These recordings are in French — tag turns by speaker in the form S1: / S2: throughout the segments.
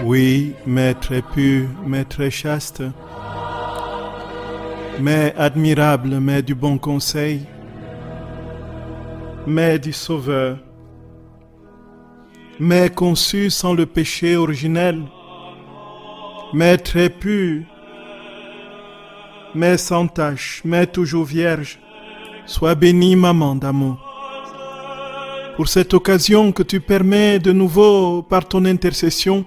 S1: Oui, mais très pur, mais très chaste, mais admirable, mais du bon conseil, mais du Sauveur, mais conçu sans le péché originel, mais très pur, mais sans tache, mais toujours vierge. Sois bénie, maman d'amour, pour cette occasion que tu permets de nouveau par ton intercession,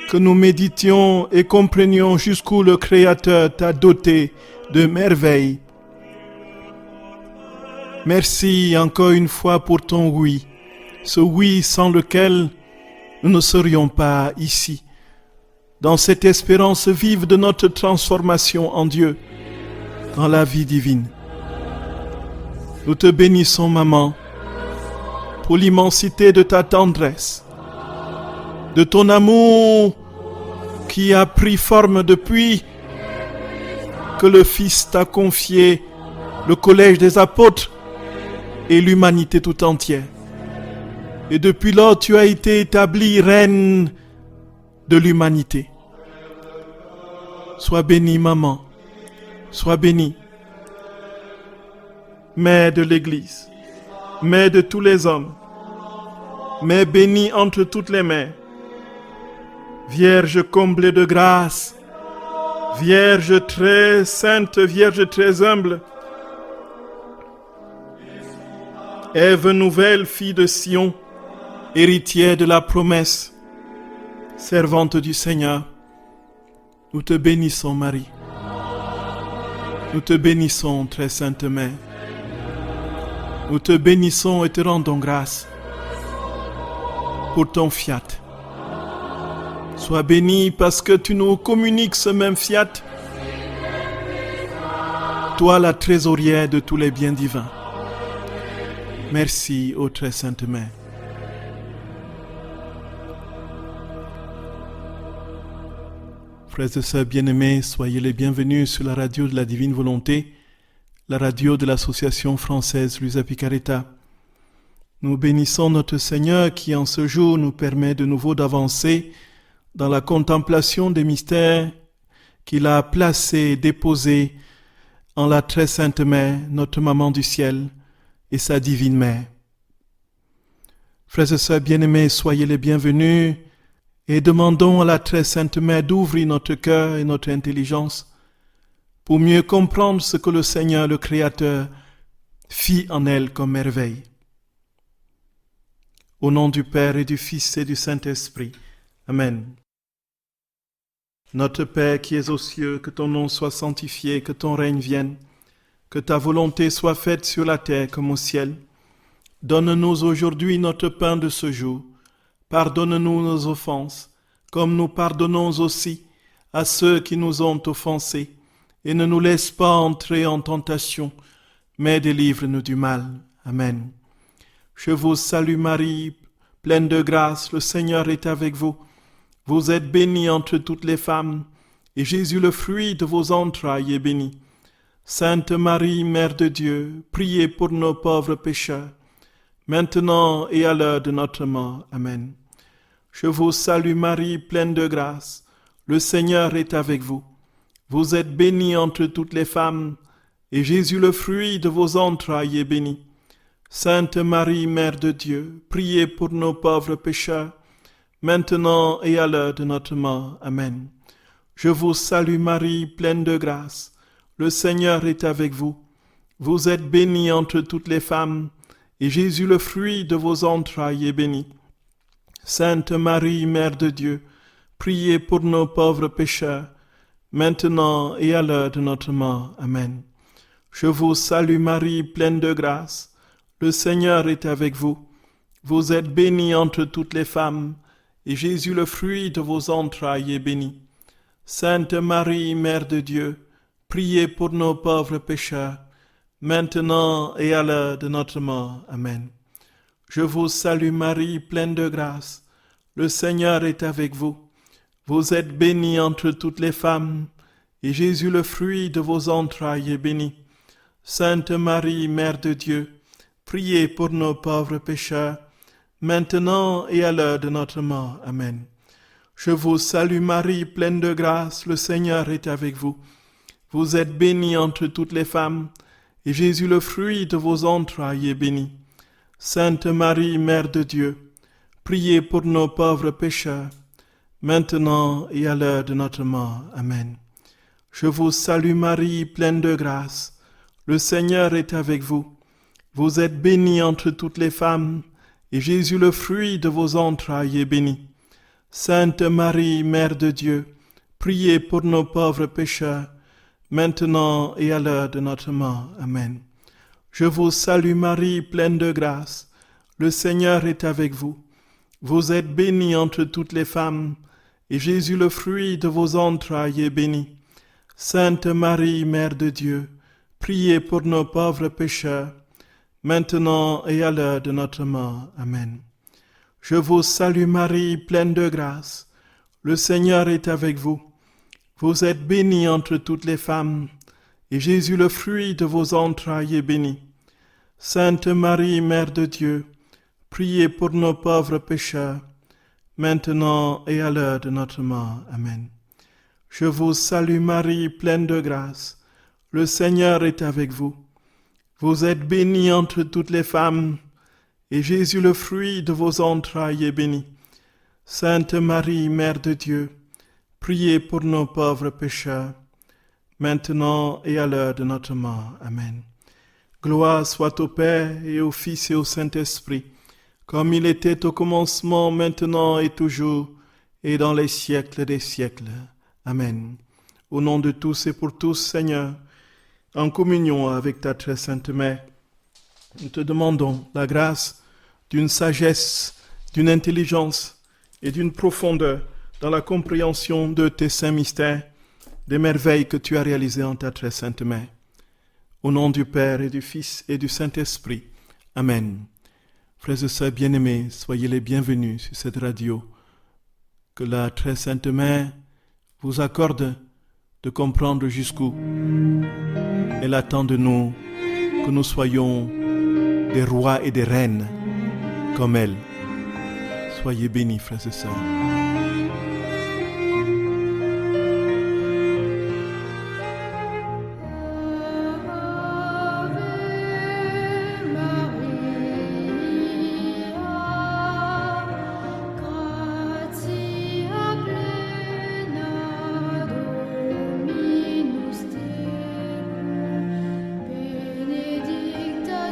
S1: que nous méditions et comprenions jusqu'où le Créateur t'a doté de merveilles. Merci encore une fois pour ton oui, ce oui sans lequel nous ne serions pas ici, dans cette espérance vive de notre transformation en Dieu, dans la vie divine. Nous te bénissons, maman, pour l'immensité de ta tendresse, de ton amour qui a pris forme depuis que le Fils t'a confié le collège des apôtres et l'humanité tout entière. Et depuis lors, tu as été établie reine de l'humanité. Sois bénie, maman, sois bénie, mère de l'Église, mère de tous les hommes, mère bénie entre toutes les mères, Vierge comblée de grâce, Vierge très sainte, Vierge très humble, Ève nouvelle, fille de Sion, héritière de la promesse, servante du Seigneur, nous te bénissons, Marie. Nous te bénissons, très sainte Mère. Nous te bénissons et te rendons grâce pour ton fiat. Sois béni parce que tu nous communiques ce même fiat, toi la trésorière de tous les biens divins. Merci, ô très sainte Mère. Frères et sœurs bien-aimés, soyez les bienvenus sur la radio de la Divine Volonté, la radio de l'association française Luisa Picaretta. Nous bénissons notre Seigneur qui en ce jour nous permet de nouveau d'avancer dans la contemplation des mystères qu'il a placés et déposés en la très sainte Mère, notre Maman du ciel et sa divine Mère. Frères et sœurs bien-aimés, soyez les bienvenus et demandons à la très sainte Mère d'ouvrir notre cœur et notre intelligence pour mieux comprendre ce que le Seigneur, le Créateur, fit en elle comme merveille. Au nom du Père et du Fils et du Saint-Esprit. Amen. Notre Père qui es aux cieux, que ton nom soit sanctifié, que ton règne vienne, que ta volonté soit faite sur la terre comme au ciel. Donne-nous aujourd'hui notre pain de ce jour. Pardonne-nous nos offenses, comme nous pardonnons aussi à ceux qui nous ont offensés. Et ne nous laisse pas entrer en tentation, mais délivre-nous du mal. Amen. Je vous salue Marie, pleine de grâce, le Seigneur est avec vous. Vous êtes bénie entre toutes les femmes, et Jésus, le fruit de vos entrailles, est béni. Sainte Marie, Mère de Dieu, priez pour nos pauvres pécheurs, maintenant et à l'heure de notre mort. Amen. Je vous salue Marie, pleine de grâce, le Seigneur est avec vous. Vous êtes bénie entre toutes les femmes, et Jésus, le fruit de vos entrailles, est béni. Sainte Marie, Mère de Dieu, priez pour nos pauvres pécheurs, maintenant et à l'heure de notre mort. Amen. Je vous salue Marie, pleine de grâce, le Seigneur est avec vous. Vous êtes bénie entre toutes les femmes, et Jésus, le fruit de vos entrailles, est béni. Sainte Marie, Mère de Dieu, priez pour nos pauvres pécheurs, maintenant et à l'heure de notre mort. Amen. Je vous salue Marie, pleine de grâce, le Seigneur est avec vous. Vous êtes bénie entre toutes les femmes, et Jésus, le fruit de vos entrailles, est béni. Sainte Marie, Mère de Dieu, priez pour nos pauvres pécheurs, maintenant et à l'heure de notre mort. Amen. Je vous salue Marie, pleine de grâce, le Seigneur est avec vous. Vous êtes bénie entre toutes les femmes, et Jésus, le fruit de vos entrailles, est béni. Sainte Marie, Mère de Dieu, priez pour nos pauvres pécheurs, maintenant et à l'heure de notre mort. Amen. Je vous salue Marie, pleine de grâce, le Seigneur est avec vous. Vous êtes bénie entre toutes les femmes, et Jésus, le fruit de vos entrailles, est béni. Sainte Marie, Mère de Dieu, priez pour nos pauvres pécheurs, maintenant et à l'heure de notre mort. Amen. Je vous salue Marie, pleine de grâce, le Seigneur est avec vous. Vous êtes bénie entre toutes les femmes, et Jésus, le fruit de vos entrailles, est béni. Sainte Marie, Mère de Dieu, priez pour nos pauvres pécheurs, maintenant et à l'heure de notre mort. Amen. Je vous salue Marie, pleine de grâce, le Seigneur est avec vous. Vous êtes bénie entre toutes les femmes, et Jésus, le fruit de vos entrailles, est béni. Sainte Marie, Mère de Dieu, priez pour nos pauvres pécheurs, maintenant et à l'heure de notre mort. Amen. Je vous salue Marie, pleine de grâce, le Seigneur est avec vous. Vous êtes bénie entre toutes les femmes, et Jésus, le fruit de vos entrailles, est béni. Sainte Marie, Mère de Dieu, priez pour nos pauvres pécheurs, maintenant et à l'heure de notre mort. Amen. Je vous salue Marie, pleine de grâce, le Seigneur est avec vous. Vous êtes bénie entre toutes les femmes, et Jésus, le fruit de vos entrailles, est béni. Sainte Marie, Mère de Dieu, priez pour nos pauvres pécheurs, maintenant et à l'heure de notre mort. Amen. Gloire soit au Père et au Fils et au Saint-Esprit, comme il était au commencement, maintenant et toujours, et dans les siècles des siècles. Amen. Au nom de tous et pour tous, Seigneur, en communion avec ta très sainte Mère, nous te demandons la grâce d'une sagesse, d'une intelligence et d'une profondeur dans la compréhension de tes saints mystères, des merveilles que tu as réalisées en ta très sainte Mère. Au nom du Père et du Fils et du Saint-Esprit. Amen. Frères et sœurs bien-aimés, soyez les bienvenus sur cette radio. Que la très sainte Mère vous accorde de comprendre jusqu'où elle attend de nous que nous soyons des rois et des reines comme elle. Soyez bénis, frères et sœurs.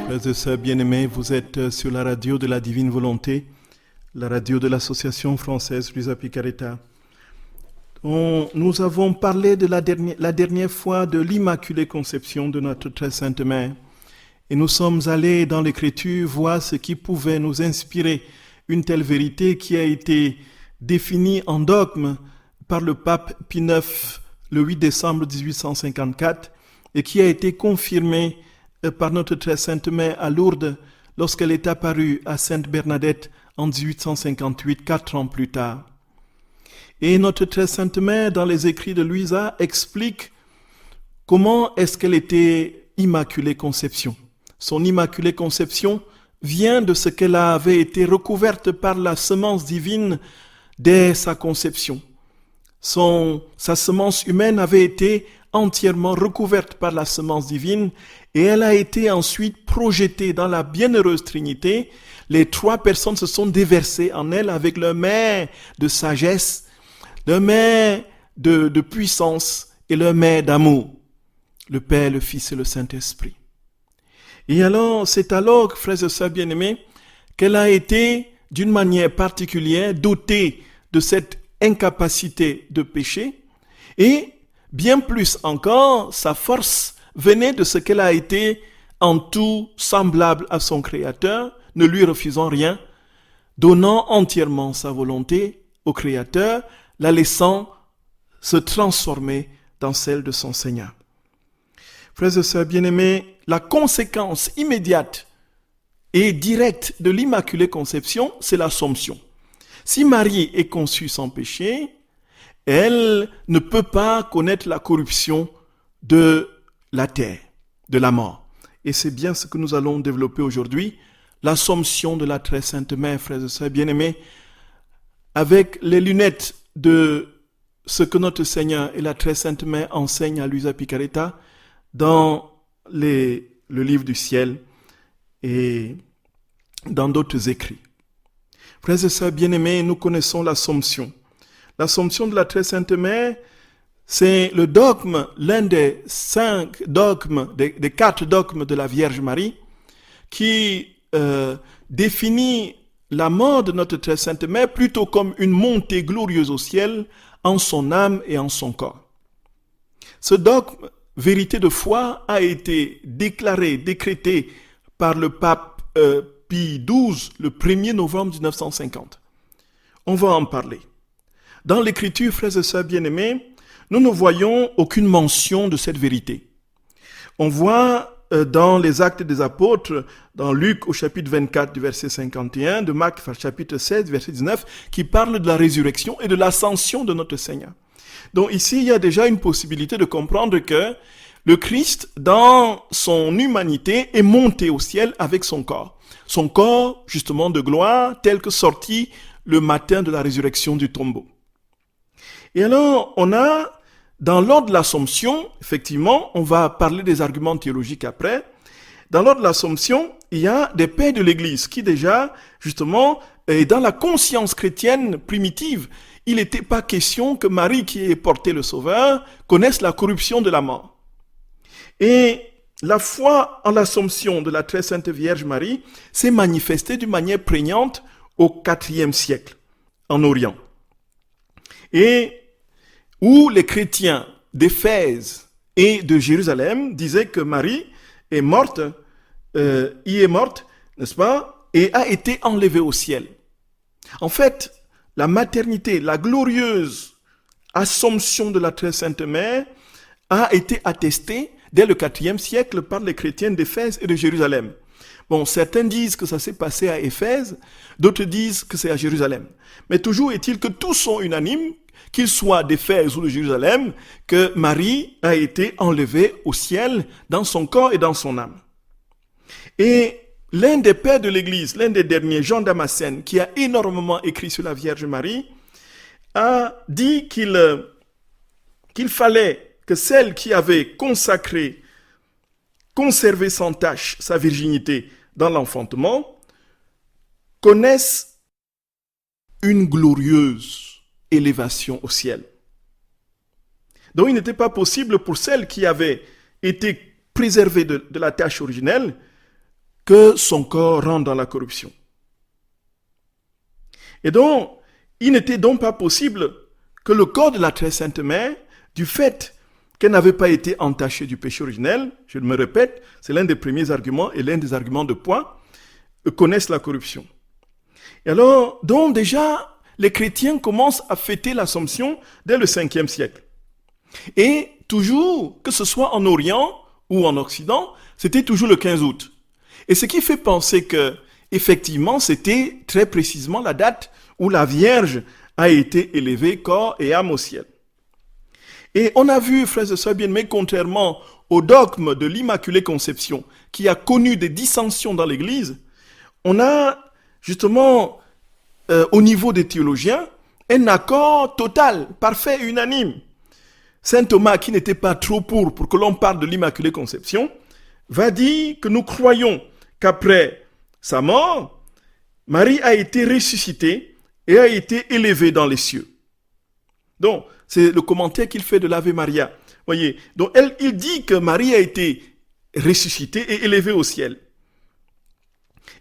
S1: Frères et sœurs bien-aimés, vous êtes sur la radio de la Divine Volonté, la radio de l'Association française Luisa Picaretta. Nous avons parlé de la dernière fois de l'Immaculée Conception de notre très sainte Mère. Et nous sommes allés dans l'Écriture voir ce qui pouvait nous inspirer une telle vérité qui a été définie en dogme par le pape Pie IX le 8 décembre 1854 et qui a été confirmée par notre très sainte Mère à Lourdes lorsqu'elle est apparue à Sainte Bernadette en 1858, 4 ans plus tard. Et notre très sainte Mère, dans les écrits de Luisa, explique comment est-ce qu'elle était Immaculée Conception. Son Immaculée Conception vient de ce qu'elle avait été recouverte par la semence divine dès sa conception. Sa semence humaine avait été entièrement recouverte par la semence divine et elle a été ensuite projetée dans la bienheureuse Trinité. Les trois personnes se sont déversées en elle avec leur main de sagesse, leur main de puissance et leur main d'amour, le Père, le Fils et le Saint-Esprit. Et alors, c'est alors, frères et sœurs bien-aimés, qu'elle a été, d'une manière particulière, dotée de cette incapacité de péché et bien plus encore, sa force venait de ce qu'elle a été en tout semblable à son Créateur, ne lui refusant rien, donnant entièrement sa volonté au Créateur, la laissant se transformer dans celle de son Seigneur. Frères et sœurs bien-aimés, la conséquence immédiate et directe de l'Immaculée Conception, c'est l'Assomption. Si Marie est conçue sans péché, elle ne peut pas connaître la corruption de la terre, de la mort. Et c'est bien ce que nous allons développer aujourd'hui, l'Assomption de la très sainte Mère, frères et sœurs bien-aimés, avec les lunettes de ce que notre Seigneur et la très sainte Mère enseignent à Luisa Picaretta dans le livre du ciel et dans d'autres écrits. Frères et sœurs bien-aimés, nous connaissons l'Assomption. L'Assomption de la très sainte Mère, c'est le dogme, l'un des 5 dogmes, des 4 dogmes de la Vierge Marie, qui définit la mort de notre très sainte Mère plutôt comme une montée glorieuse au ciel en son âme et en son corps. Ce dogme, vérité de foi, a été déclaré, décrété par le pape Pie XII le 1er novembre 1950. On va en parler. Dans l'Écriture, frères et sœurs bien-aimés, nous ne voyons aucune mention de cette vérité. On voit dans les Actes des Apôtres, dans Luc au chapitre 24 du verset 51, de Marc chapitre 16 verset 19, qui parle de la résurrection et de l'ascension de notre Seigneur. Donc ici, il y a déjà une possibilité de comprendre que le Christ, dans son humanité, est monté au ciel avec son corps. Son corps, justement, de gloire, tel que sorti le matin de la résurrection du tombeau. Et alors, on a, dans l'ordre de l'Assomption, effectivement, on va parler des arguments théologiques après. Dans l'ordre de l'Assomption, il y a des pères de l'Église qui déjà, justement, dans la conscience chrétienne primitive, il n'était pas question que Marie, qui ait porté le Sauveur, connaisse la corruption de la mort. Et la foi en l'Assomption de la très sainte Vierge Marie s'est manifestée d'une manière prégnante au IVe siècle, en Orient. Et où les chrétiens d'Éphèse et de Jérusalem disaient que Marie est morte, y est morte, n'est-ce pas, et a été enlevée au ciel. En fait, la maternité, la glorieuse Assomption de la très sainte Mère a été attestée dès le IVe siècle par les chrétiens d'Éphèse et de Jérusalem. Bon, certains disent que ça s'est passé à Éphèse, d'autres disent que c'est à Jérusalem. Mais toujours est-il que tous sont unanimes, qu'ils soient d'Éphèse ou de Jérusalem, que Marie a été enlevée au ciel dans son corps et dans son âme. Et l'un des pères de l'Église, l'un des derniers, Jean Damascène, qui a énormément écrit sur la Vierge Marie, a dit qu'il fallait que celle qui avait conservé sans tache sa virginité dans l'enfantement, connaisse une glorieuse élévation au ciel. Donc il n'était pas possible pour celle qui avait été préservée de la tache originelle que son corps rentre dans la corruption. Et donc, il n'était donc pas possible que le corps de la très sainte Mère, du fait qu'elle n'avait pas été entachée du péché originel, je me répète, c'est l'un des premiers arguments et l'un des arguments de poids, connaissent la corruption. Et alors, donc déjà, les chrétiens commencent à fêter l'Assomption dès le 5e siècle. Et toujours, que ce soit en Orient ou en Occident, c'était toujours le 15 août. Et ce qui fait penser que, effectivement, c'était très précisément la date où la Vierge a été élevée corps et âme au ciel. Et on a vu, frères et sœurs bien-aimés, contrairement au dogme de l'Immaculée Conception, qui a connu des dissensions dans l'Église, on a justement, au niveau des théologiens, un accord total, parfait et unanime. Saint Thomas, qui n'était pas trop pour que l'on parle de l'Immaculée Conception, va dire que nous croyons qu'après sa mort, Marie a été ressuscitée et a été élevée dans les cieux. Donc, c'est le commentaire qu'il fait de l'Ave Maria. Voyez, donc il dit que Marie a été ressuscitée et élevée au ciel.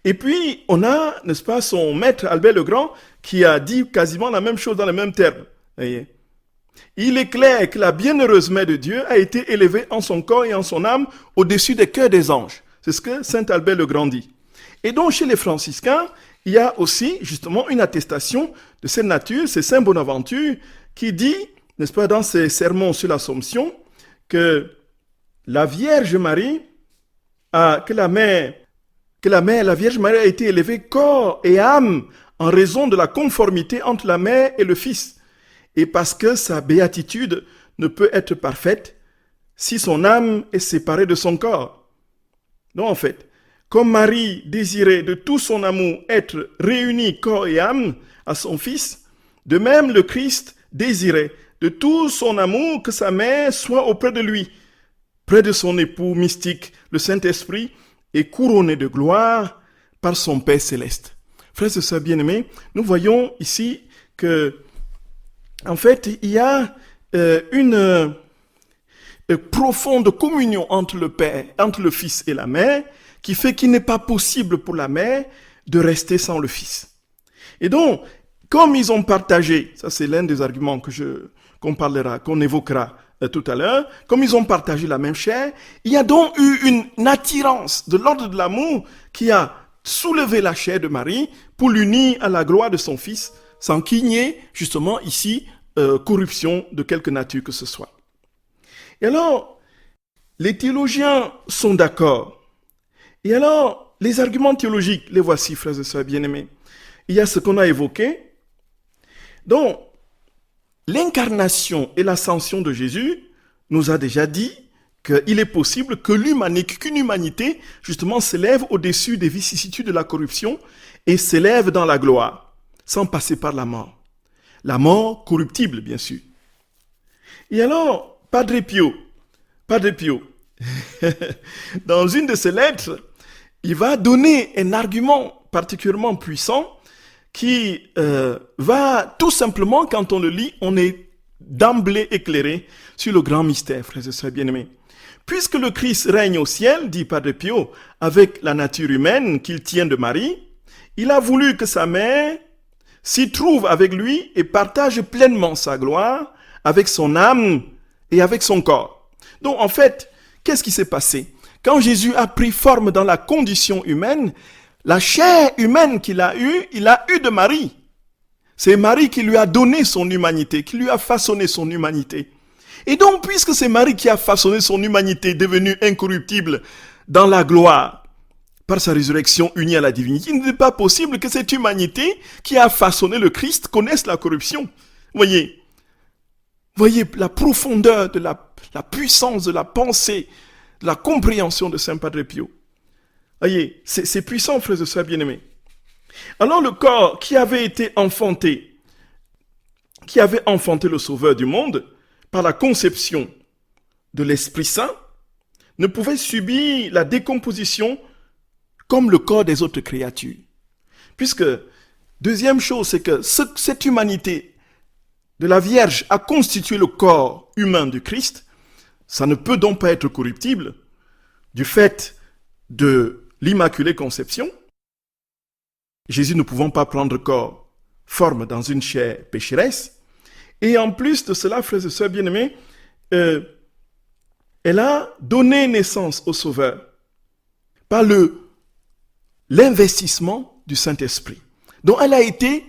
S1: Et puis, on a, n'est-ce pas, son maître Albert le Grand qui a dit quasiment la même chose dans les mêmes termes. Voyez. Il est clair que la bienheureuse Mère de Dieu a été élevée en son corps et en son âme au-dessus des cœurs des anges. C'est ce que Saint Albert le Grand dit. Et donc, chez les franciscains, il y a aussi justement une attestation de cette nature, c'est Saint Bonaventure qui dit, n'est-ce pas, dans ses sermons sur l'Assomption, que la Vierge Marie la Vierge Marie a été élevée corps et âme en raison de la conformité entre la mère et le fils, et parce que sa béatitude ne peut être parfaite si son âme est séparée de son corps. Donc en fait, comme Marie désirait de tout son amour être réunie corps et âme à son fils, de même le Christ désirait de tout son amour que sa mère soit auprès de lui, près de son époux mystique, le Saint-Esprit, et couronné de gloire par son Père céleste. Frères et sœurs bien-aimés, nous voyons ici que, en fait, il y a une profonde communion entre le Père, entre le Fils et la Mère, qui fait qu'il n'est pas possible pour la Mère de rester sans le Fils. Et donc, comme ils ont partagé, ça c'est l'un des arguments qu'on évoquera tout à l'heure, comme ils ont partagé la même chair, il y a donc eu une attirance de l'ordre de l'amour qui a soulevé la chair de Marie pour l'unir à la gloire de son Fils, sans qu'il n'y ait justement ici corruption de quelque nature que ce soit. Et alors, les théologiens sont d'accord. Et alors, les arguments théologiques, les voici, frères et sœurs bien-aimés. Il y a ce qu'on a évoqué. Donc, l'incarnation et l'ascension de Jésus nous a déjà dit qu'il est possible qu'une humanité, justement, s'élève au-dessus des vicissitudes de la corruption et s'élève dans la gloire, sans passer par la mort. La mort corruptible, bien sûr. Et alors, Padre Pio, dans une de ses lettres, il va donner un argument particulièrement puissant qui va tout simplement, quand on le lit, on est d'emblée éclairé sur le grand mystère, frères et sœurs bien-aimés. Puisque le Christ règne au ciel, dit Padre Pio, avec la nature humaine qu'il tient de Marie, il a voulu que sa mère s'y trouve avec lui et partage pleinement sa gloire avec son âme et avec son corps. Donc en fait, qu'est-ce qui s'est passé? Quand Jésus a pris forme dans la condition humaine, la chair humaine qu'il a eue, il a eu de Marie. C'est Marie qui lui a donné son humanité, qui lui a façonné son humanité. Et donc, puisque c'est Marie qui a façonné son humanité, devenue incorruptible dans la gloire, par sa résurrection unie à la divinité, il n'est pas possible que cette humanité qui a façonné le Christ connaisse la corruption. Voyez la profondeur de la puissance de la pensée, de la compréhension de Saint Padre Pio. Voyez, c'est puissant, frères et sœurs bien-aimés. Alors le corps qui avait enfanté le Sauveur du monde, par la conception de l'Esprit Saint, ne pouvait subir la décomposition comme le corps des autres créatures. Puisque, deuxième chose, c'est que cette humanité de la Vierge a constitué le corps humain du Christ, ça ne peut donc pas être corruptible du fait de l'Immaculée Conception. Jésus ne pouvant pas prendre forme dans une chair pécheresse. Et en plus de cela, frères et sœurs bien-aimés, elle a donné naissance au Sauveur par l'investissement du Saint-Esprit. Donc elle a été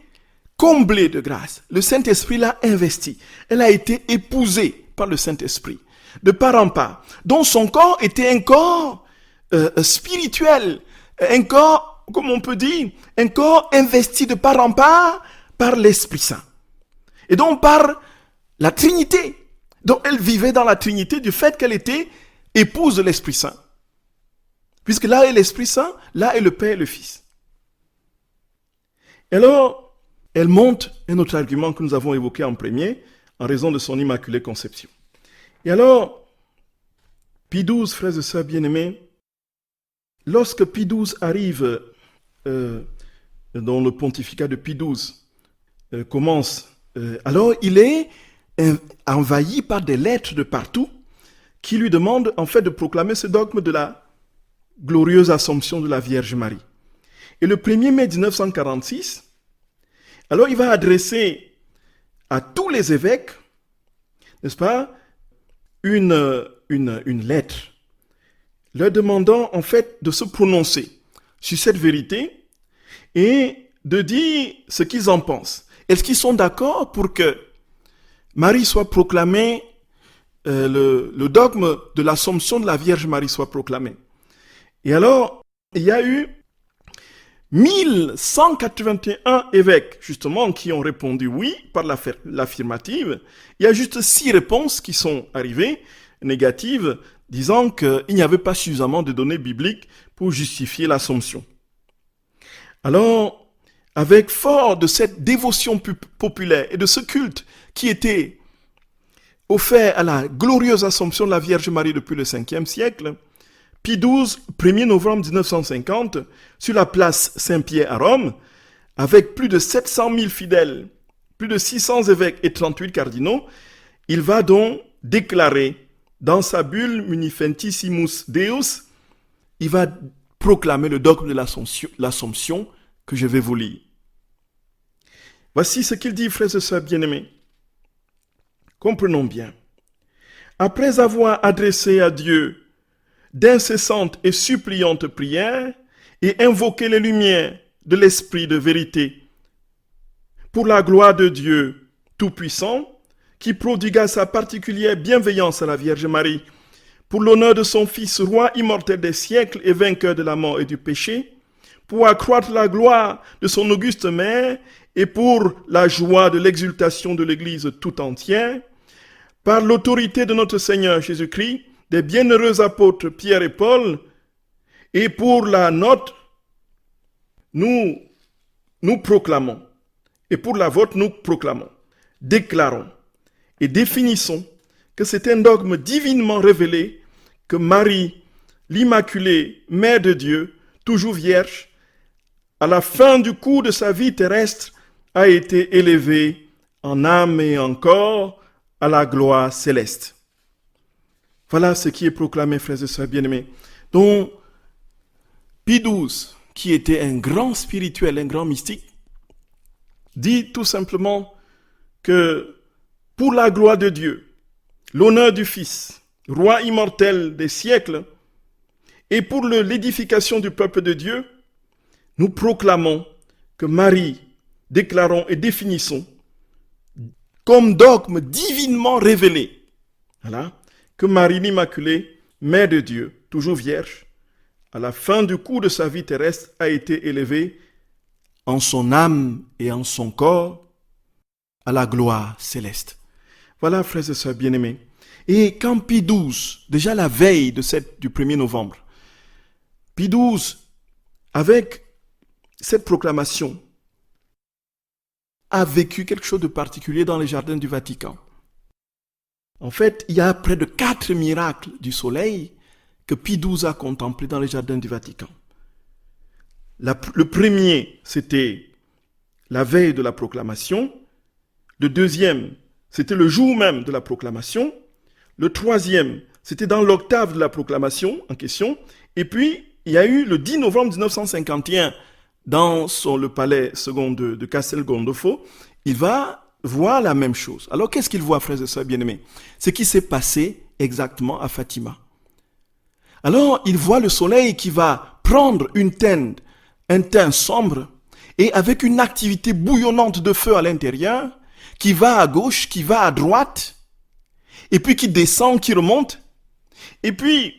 S1: comblée de grâce. Le Saint-Esprit l'a investie. Elle a été épousée par le Saint-Esprit, de part en part. Donc son corps était un corps spirituel, un corps, comme on peut dire, un corps investi de part en part par l'Esprit Saint. Et donc par la Trinité. Donc elle vivait dans la Trinité du fait qu'elle était épouse de l'Esprit Saint. Puisque là est l'Esprit Saint, là est le Père et le Fils. Et alors, elle montre un autre argument que nous avons évoqué en premier, en raison de son Immaculée Conception. Et alors, Pie XII, frères et sœurs bien-aimés, lorsque Pie XII arrive, dans le pontificat de Pie XII commence, alors il est envahi par des lettres de partout qui lui demandent en fait de proclamer ce dogme de la glorieuse Assomption de la Vierge Marie. Et le 1er mai 1946, alors il va adresser à tous les évêques, n'est-ce pas, une lettre, leur demandant en fait de se prononcer sur cette vérité et de dire ce qu'ils en pensent. Est-ce qu'ils sont d'accord pour que Marie soit proclamée, le dogme de l'Assomption de la Vierge Marie soit proclamé? Et alors, il y a eu 1181 évêques, justement, qui ont répondu oui par l'affirmative. Il y a juste 6 réponses qui sont arrivées, négatives, disant qu'il n'y avait pas suffisamment de données bibliques pour justifier l'Assomption. Alors, avec fort de cette dévotion populaire et de ce culte qui était offert à la glorieuse Assomption de la Vierge Marie depuis le 5e siècle, Pie XII, 1er novembre 1950, sur la place Saint-Pierre à Rome, avec plus de 700 000 fidèles, plus de 600 évêques et 38 cardinaux, il va donc déclarer dans sa bulle Munificentissimus Deus, il va proclamer le dogme de l'Assomption que je vais vous lire. Voici ce qu'il dit, frères et sœurs bien-aimés. Comprenons bien. Après avoir adressé à Dieu d'incessantes et suppliantes prières et invoqué les lumières de l'Esprit de vérité, pour la gloire de Dieu Tout-Puissant, qui prodigua sa particulière bienveillance à la Vierge Marie, pour l'honneur de son Fils, roi immortel des siècles et vainqueur de la mort et du péché, pour accroître la gloire de son auguste mère et pour la joie de l'exultation de l'Église tout entière, par l'autorité de notre Seigneur Jésus-Christ, des bienheureux apôtres Pierre et Paul, et pour la nôtre, nous proclamons, et pour la vôtre, nous proclamons, déclarons et définissons que c'est un dogme divinement révélé que Marie, l'Immaculée, Mère de Dieu, toujours vierge, à la fin du cours de sa vie terrestre, a été élevée en âme et en corps à la gloire céleste. Voilà ce qui est proclamé, frères et sœurs bien-aimés. Donc, Pie XII, qui était un grand spirituel, un grand mystique, dit tout simplement que pour la gloire de Dieu, l'honneur du Fils, roi immortel des siècles, et pour l'édification du peuple de Dieu, nous proclamons que Marie, déclarons et définissons comme dogme divinement révélé, voilà, que Marie l'Immaculée, Mère de Dieu, toujours vierge, à la fin du cours de sa vie terrestre, a été élevée en son âme et en son corps à la gloire céleste. Voilà, frères et sœurs bien-aimés. Et quand Pie XII, déjà la veille du 1er novembre, Pie XII, avec cette proclamation, a vécu quelque chose de particulier dans les jardins du Vatican. En fait, il y a près de 4 miracles du soleil que Pie XII a contemplés dans les jardins du Vatican. Le premier, c'était la veille de la proclamation. Le deuxième, c'était le jour même de la proclamation. Le troisième, c'était dans l'octave de la proclamation en question. Et puis, il y a eu le 10 novembre 1951, dans le palais second de Castel Gandolfo, il va voir la même chose. Alors, qu'est-ce qu'il voit, frères et sœurs bien-aimés? Ce qui s'est passé exactement à Fatima. Alors, il voit le soleil qui va prendre un teint sombre, et avec une activité bouillonnante de feu à l'intérieur, qui va à gauche, qui va à droite, et puis qui descend, qui remonte, et puis,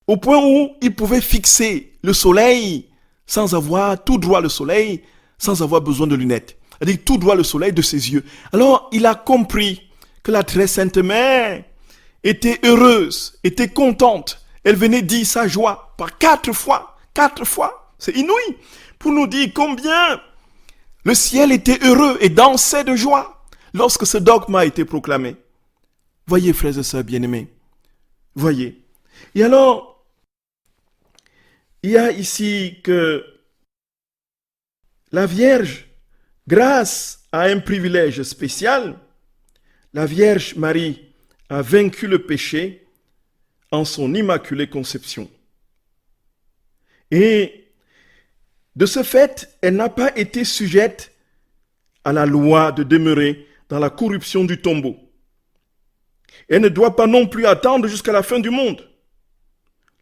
S1: au point où il pouvait fixer le soleil sans avoir tout droit le soleil, sans avoir besoin de lunettes. C'est-à-dire tout droit le soleil de ses yeux. Alors, il a compris que la très sainte mère était heureuse, était contente. Elle venait dire sa joie par 4 fois. 4 fois. C'est inouï. Pour nous dire combien le ciel était heureux et dansait de joie lorsque ce dogme a été proclamé. Voyez, frères et sœurs bien-aimés. Voyez. Et alors, il y a ici que la Vierge, grâce à un privilège spécial, la Vierge Marie a vaincu le péché en son immaculée conception. Et de ce fait, elle n'a pas été sujette à la loi de demeurer dans la corruption du tombeau. Elle ne doit pas non plus attendre jusqu'à la fin du monde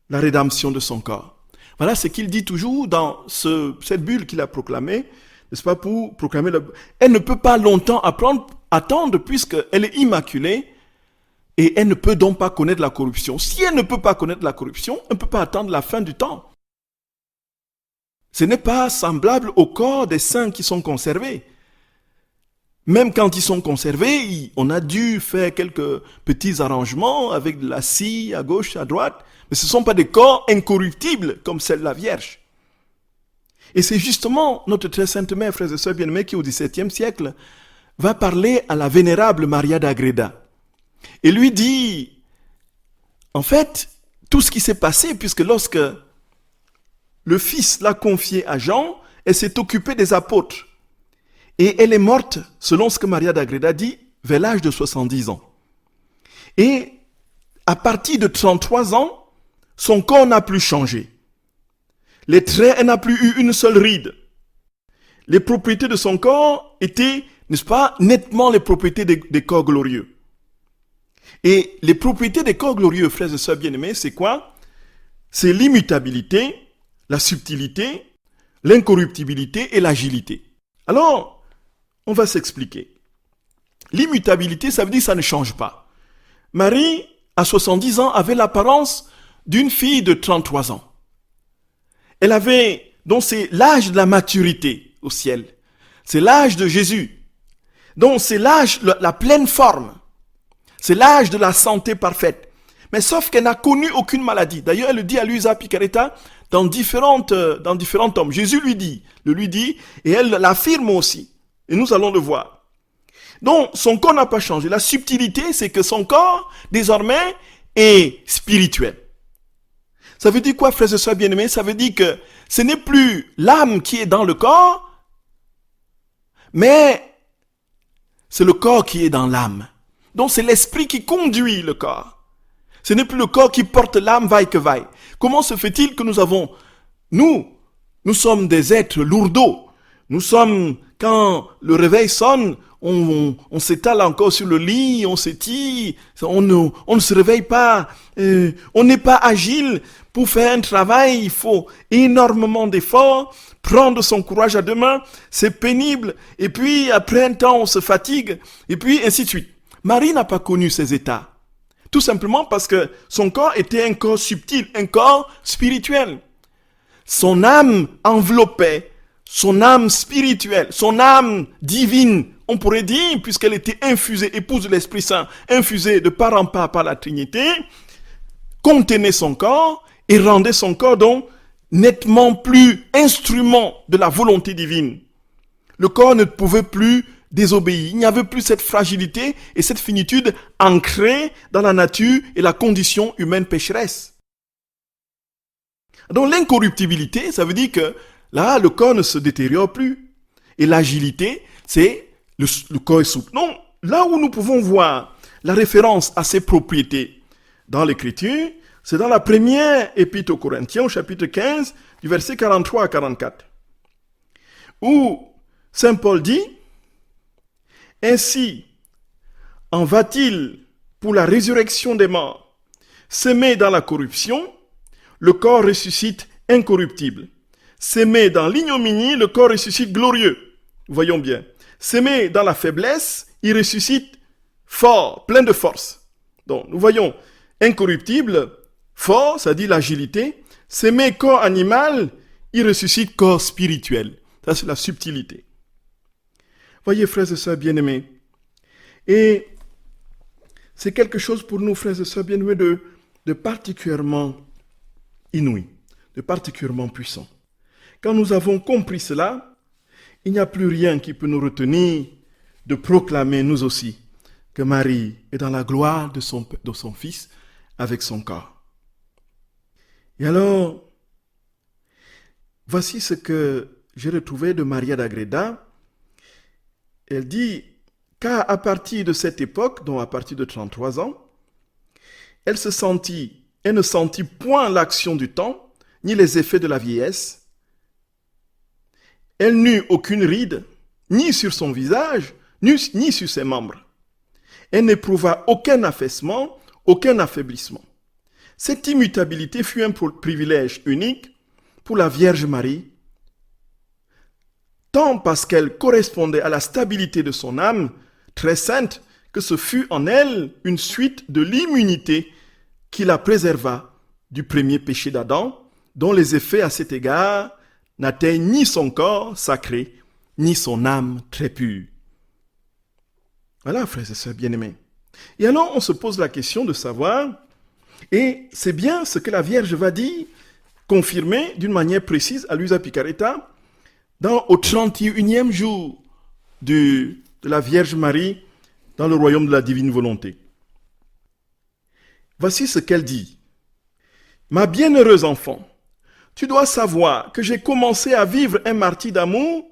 S1: la rédemption de son corps. Voilà ce qu'il dit toujours dans cette bulle qu'il a proclamée, n'est-ce pas, pour proclamer Elle ne peut pas longtemps attendre puisqu'elle est immaculée et elle ne peut donc pas connaître la corruption. Si elle ne peut pas connaître la corruption, elle ne peut pas attendre la fin du temps. Ce n'est pas semblable au corps des saints qui sont conservés. Même quand ils sont conservés, on a dû faire quelques petits arrangements avec de la scie à gauche, à droite. Mais ce ne sont pas des corps incorruptibles comme celle de la Vierge. Et c'est justement notre très sainte mère, frères et sœurs bien-aimés, qui au XVIIe siècle va parler à la vénérable Maria d'Agreda et lui dit, en fait, tout ce qui s'est passé, puisque lorsque le Fils l'a confié à Jean, elle s'est occupée des apôtres. Et elle est morte, selon ce que Maria d'Agreda dit, vers l'âge de 70 ans. Et à partir de 33 ans, son corps n'a plus changé. Les traits, elle n'a plus eu une seule ride. Les propriétés de son corps étaient, n'est-ce pas, nettement les propriétés des corps glorieux. Et les propriétés des corps glorieux, frères et sœurs bien-aimés, c'est quoi? C'est l'immutabilité, la subtilité, l'incorruptibilité et l'agilité. Alors, on va s'expliquer. L'immutabilité, ça veut dire que ça ne change pas. Marie, à 70 ans, avait l'apparence d'une fille de 33 ans. Elle avait, donc c'est l'âge de la maturité au ciel. C'est l'âge de Jésus. Donc c'est l'âge, la pleine forme. C'est l'âge de la santé parfaite. Mais sauf qu'elle n'a connu aucune maladie. D'ailleurs, elle le dit à Luisa Picaretta dans différents tomes. Jésus lui dit, et elle l'affirme aussi. Et nous allons le voir. Donc, son corps n'a pas changé. La subtilité, c'est que son corps, désormais, est spirituel. Ça veut dire quoi, frères et sœurs bien-aimés? Ça veut dire que ce n'est plus l'âme qui est dans le corps, mais c'est le corps qui est dans l'âme. Donc, c'est l'esprit qui conduit le corps. Ce n'est plus le corps qui porte l'âme vaille que vaille. Comment se fait-il que nous sommes des êtres lourdeaux. Nous sommes, quand le réveil sonne, on s'étale encore sur le lit, on s'étire, on ne se réveille pas, on n'est pas agile. Pour faire un travail, il faut énormément d'efforts, prendre son courage à deux mains, c'est pénible, et puis après un temps, on se fatigue, et puis ainsi de suite. Marie n'a pas connu ces états, tout simplement parce que son corps était un corps subtil, un corps spirituel. Son âme enveloppait, son âme spirituelle, son âme divine, on pourrait dire, puisqu'elle était infusée, épouse de l'Esprit Saint, infusée de part en part par la Trinité, contenait son corps et rendait son corps donc nettement plus instrument de la volonté divine. Le corps ne pouvait plus désobéir. Il n'y avait plus cette fragilité et cette finitude ancrée dans la nature et la condition humaine pécheresse. Donc l'incorruptibilité, ça veut dire que là, le corps ne se détériore plus. Et l'agilité, c'est le corps est souple. Non, là où nous pouvons voir la référence à ces propriétés dans l'Écriture, c'est dans la première épître aux Corinthiens, au chapitre 15, du verset 43 à 44, où Saint Paul dit, « Ainsi en va-t-il pour la résurrection des morts, s'aimer dans la corruption, le corps ressuscite incorruptible. S'aimer dans l'ignominie, le corps ressuscite glorieux. » Voyons bien. S'aimer dans la faiblesse, il ressuscite fort, plein de force. Donc, nous voyons incorruptible, fort, ça dit l'agilité. S'aimer corps animal, il ressuscite corps spirituel. Ça, c'est la subtilité. Voyez, frères et sœurs bien-aimés. Et c'est quelque chose pour nous, frères et sœurs bien-aimés, de particulièrement inouï, de particulièrement puissant. Quand nous avons compris cela, il n'y a plus rien qui peut nous retenir de proclamer, nous aussi, que Marie est dans la gloire de son Fils avec son corps. Et alors, voici ce que j'ai retrouvé de Maria d'Agreda. Elle dit, car à partir de cette époque, donc à partir de 33 ans, elle ne sentit point l'action du temps, ni les effets de la vieillesse. Elle n'eut aucune ride, ni sur son visage, ni sur ses membres. Elle n'éprouva aucun affaissement, aucun affaiblissement. Cette immutabilité fut un privilège unique pour la Vierge Marie, tant parce qu'elle correspondait à la stabilité de son âme, très sainte, que ce fut en elle une suite de l'immunité qui la préserva du premier péché d'Adam, dont les effets à cet égard n'atteignent ni son corps sacré, ni son âme très pure. Voilà, frères et sœurs bien-aimés. Et alors, on se pose la question de savoir, et c'est bien ce que la Vierge va dire, confirmer d'une manière précise à Luisa Picaretta, au 31e jour de la Vierge Marie dans le royaume de la divine volonté. Voici ce qu'elle dit. Ma bienheureuse enfant, tu dois savoir que j'ai commencé à vivre un martyre d'amour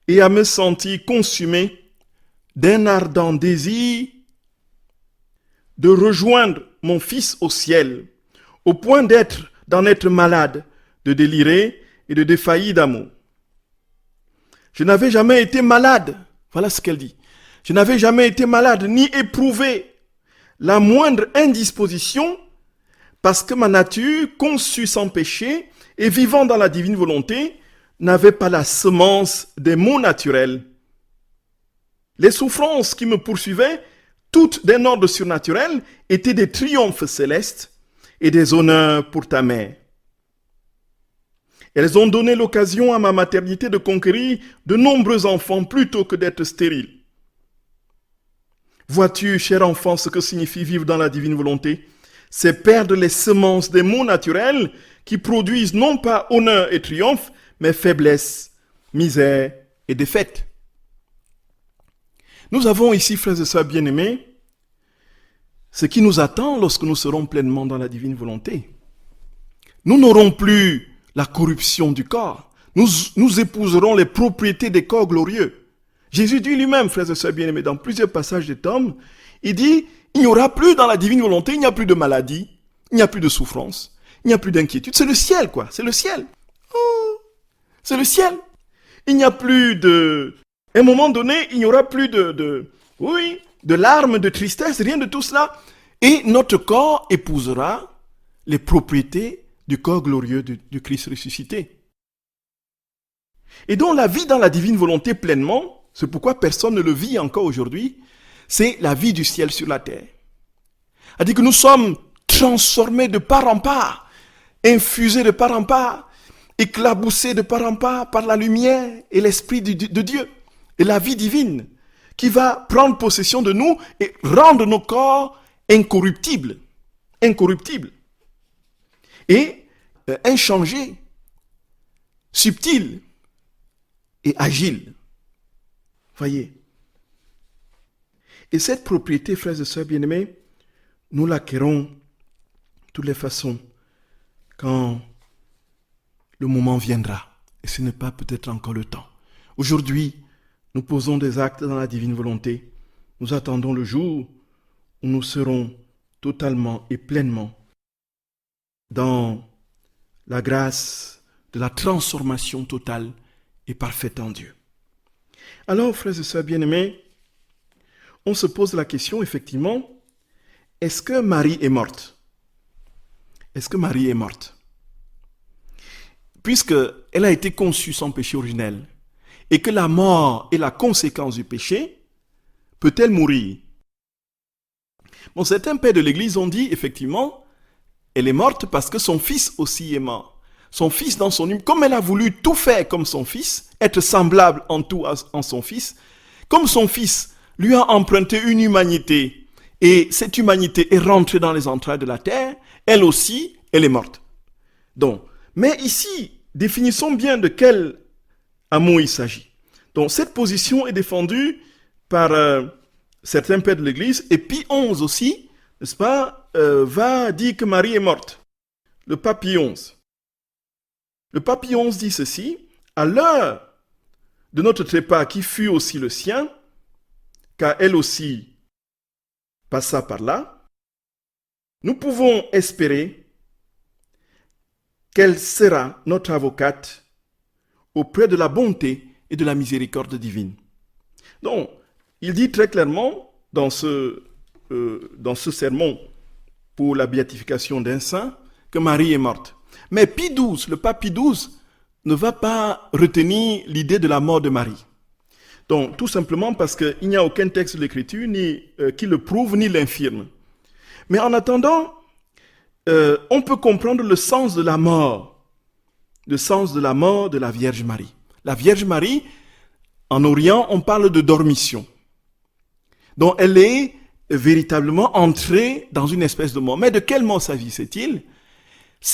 S1: et à me sentir consumé d'un ardent désir de rejoindre mon Fils au ciel, au point d'en être malade, de délirer et de défaillir d'amour. Je n'avais jamais été malade, voilà ce qu'elle dit. Je n'avais jamais été malade ni éprouvé la moindre indisposition parce que ma nature, conçue sans péché et vivant dans la divine volonté, n'avait pas la semence des maux naturels. Les souffrances qui me poursuivaient, toutes d'un ordre surnaturel, étaient des triomphes célestes et des honneurs pour ta mère. Elles ont donné l'occasion à ma maternité de conquérir de nombreux enfants plutôt que d'être stérile. Vois-tu, cher enfant, ce que signifie vivre dans la divine volonté? C'est perdre les semences des maux naturels qui produisent non pas honneur et triomphe, mais faiblesse, misère et défaite. Nous avons ici, frères et sœurs bien-aimés, ce qui nous attend lorsque nous serons pleinement dans la divine volonté. Nous n'aurons plus la corruption du corps. Nous épouserons les propriétés des corps glorieux. Jésus dit lui-même, frères et sœurs bien-aimés, dans plusieurs passages des tomes, il dit, il n'y aura plus dans la divine volonté, il n'y a plus de maladie, il n'y a plus de souffrance, il n'y a plus d'inquiétude. C'est le ciel, quoi. C'est le ciel. Oh, c'est le ciel. Il n'y a plus de... À un moment donné, il n'y aura plus de larmes, de tristesse, rien de tout cela. Et notre corps épousera les propriétés du corps glorieux du Christ ressuscité. Et donc la vie dans la divine volonté pleinement, c'est pourquoi personne ne le vit encore aujourd'hui, c'est la vie du ciel sur la terre. C'est-à-dire que nous sommes transformés de part en part, infusés de part en part, éclaboussés de part en part par la lumière et l'esprit de Dieu. Et la vie divine qui va prendre possession de nous et rendre nos corps incorruptibles. Incorruptibles. Et inchangés, subtils et agiles. Voyez. Et cette propriété, frères et sœurs bien-aimés, nous l'acquérons de toutes les façons quand le moment viendra. Et ce n'est pas peut-être encore le temps. Aujourd'hui, nous posons des actes dans la divine volonté. Nous attendons le jour où nous serons totalement et pleinement dans la grâce de la transformation totale et parfaite en Dieu. Alors, frères et sœurs bien-aimés, on se pose la question, effectivement, est-ce que Marie est morte? Est-ce que Marie est morte? Puisqu'elle a été conçue sans péché originel, et que la mort est la conséquence du péché, peut-elle mourir? Bon, certains pères de l'Église ont dit, effectivement, elle est morte parce que son fils aussi est mort. Son fils dans son humanité, comme elle a voulu tout faire comme son fils, être semblable en tout en son fils, comme son fils lui a emprunté une humanité, et cette humanité est rentrée dans les entrailles de la terre, elle aussi, elle est morte. Donc, mais ici, définissons bien de quel amour il s'agit. Donc, cette position est défendue par certains pères de l'Église, et Pie XI aussi, n'est-ce pas, va dire que Marie est morte. Le pape Pie XI. Le pape Pie XI dit ceci, à l'heure de notre trépas qui fut aussi le sien, car elle aussi passa par là, nous pouvons espérer qu'elle sera notre avocate auprès de la bonté et de la miséricorde divine. Donc, il dit très clairement dans ce sermon pour la béatification d'un saint que Marie est morte. Mais Pie XII, le pape Pie XII, ne va pas retenir l'idée de la mort de Marie. Donc, tout simplement parce qu'il n'y a aucun texte de l'Écriture qui le prouve ni l'infirme. Mais en attendant, on peut comprendre le sens de la mort. Le sens de la mort de la Vierge Marie. La Vierge Marie, en Orient, on parle de dormition. Donc, elle est véritablement entrée dans une espèce de mort. Mais de quelle mort s'agissait-il?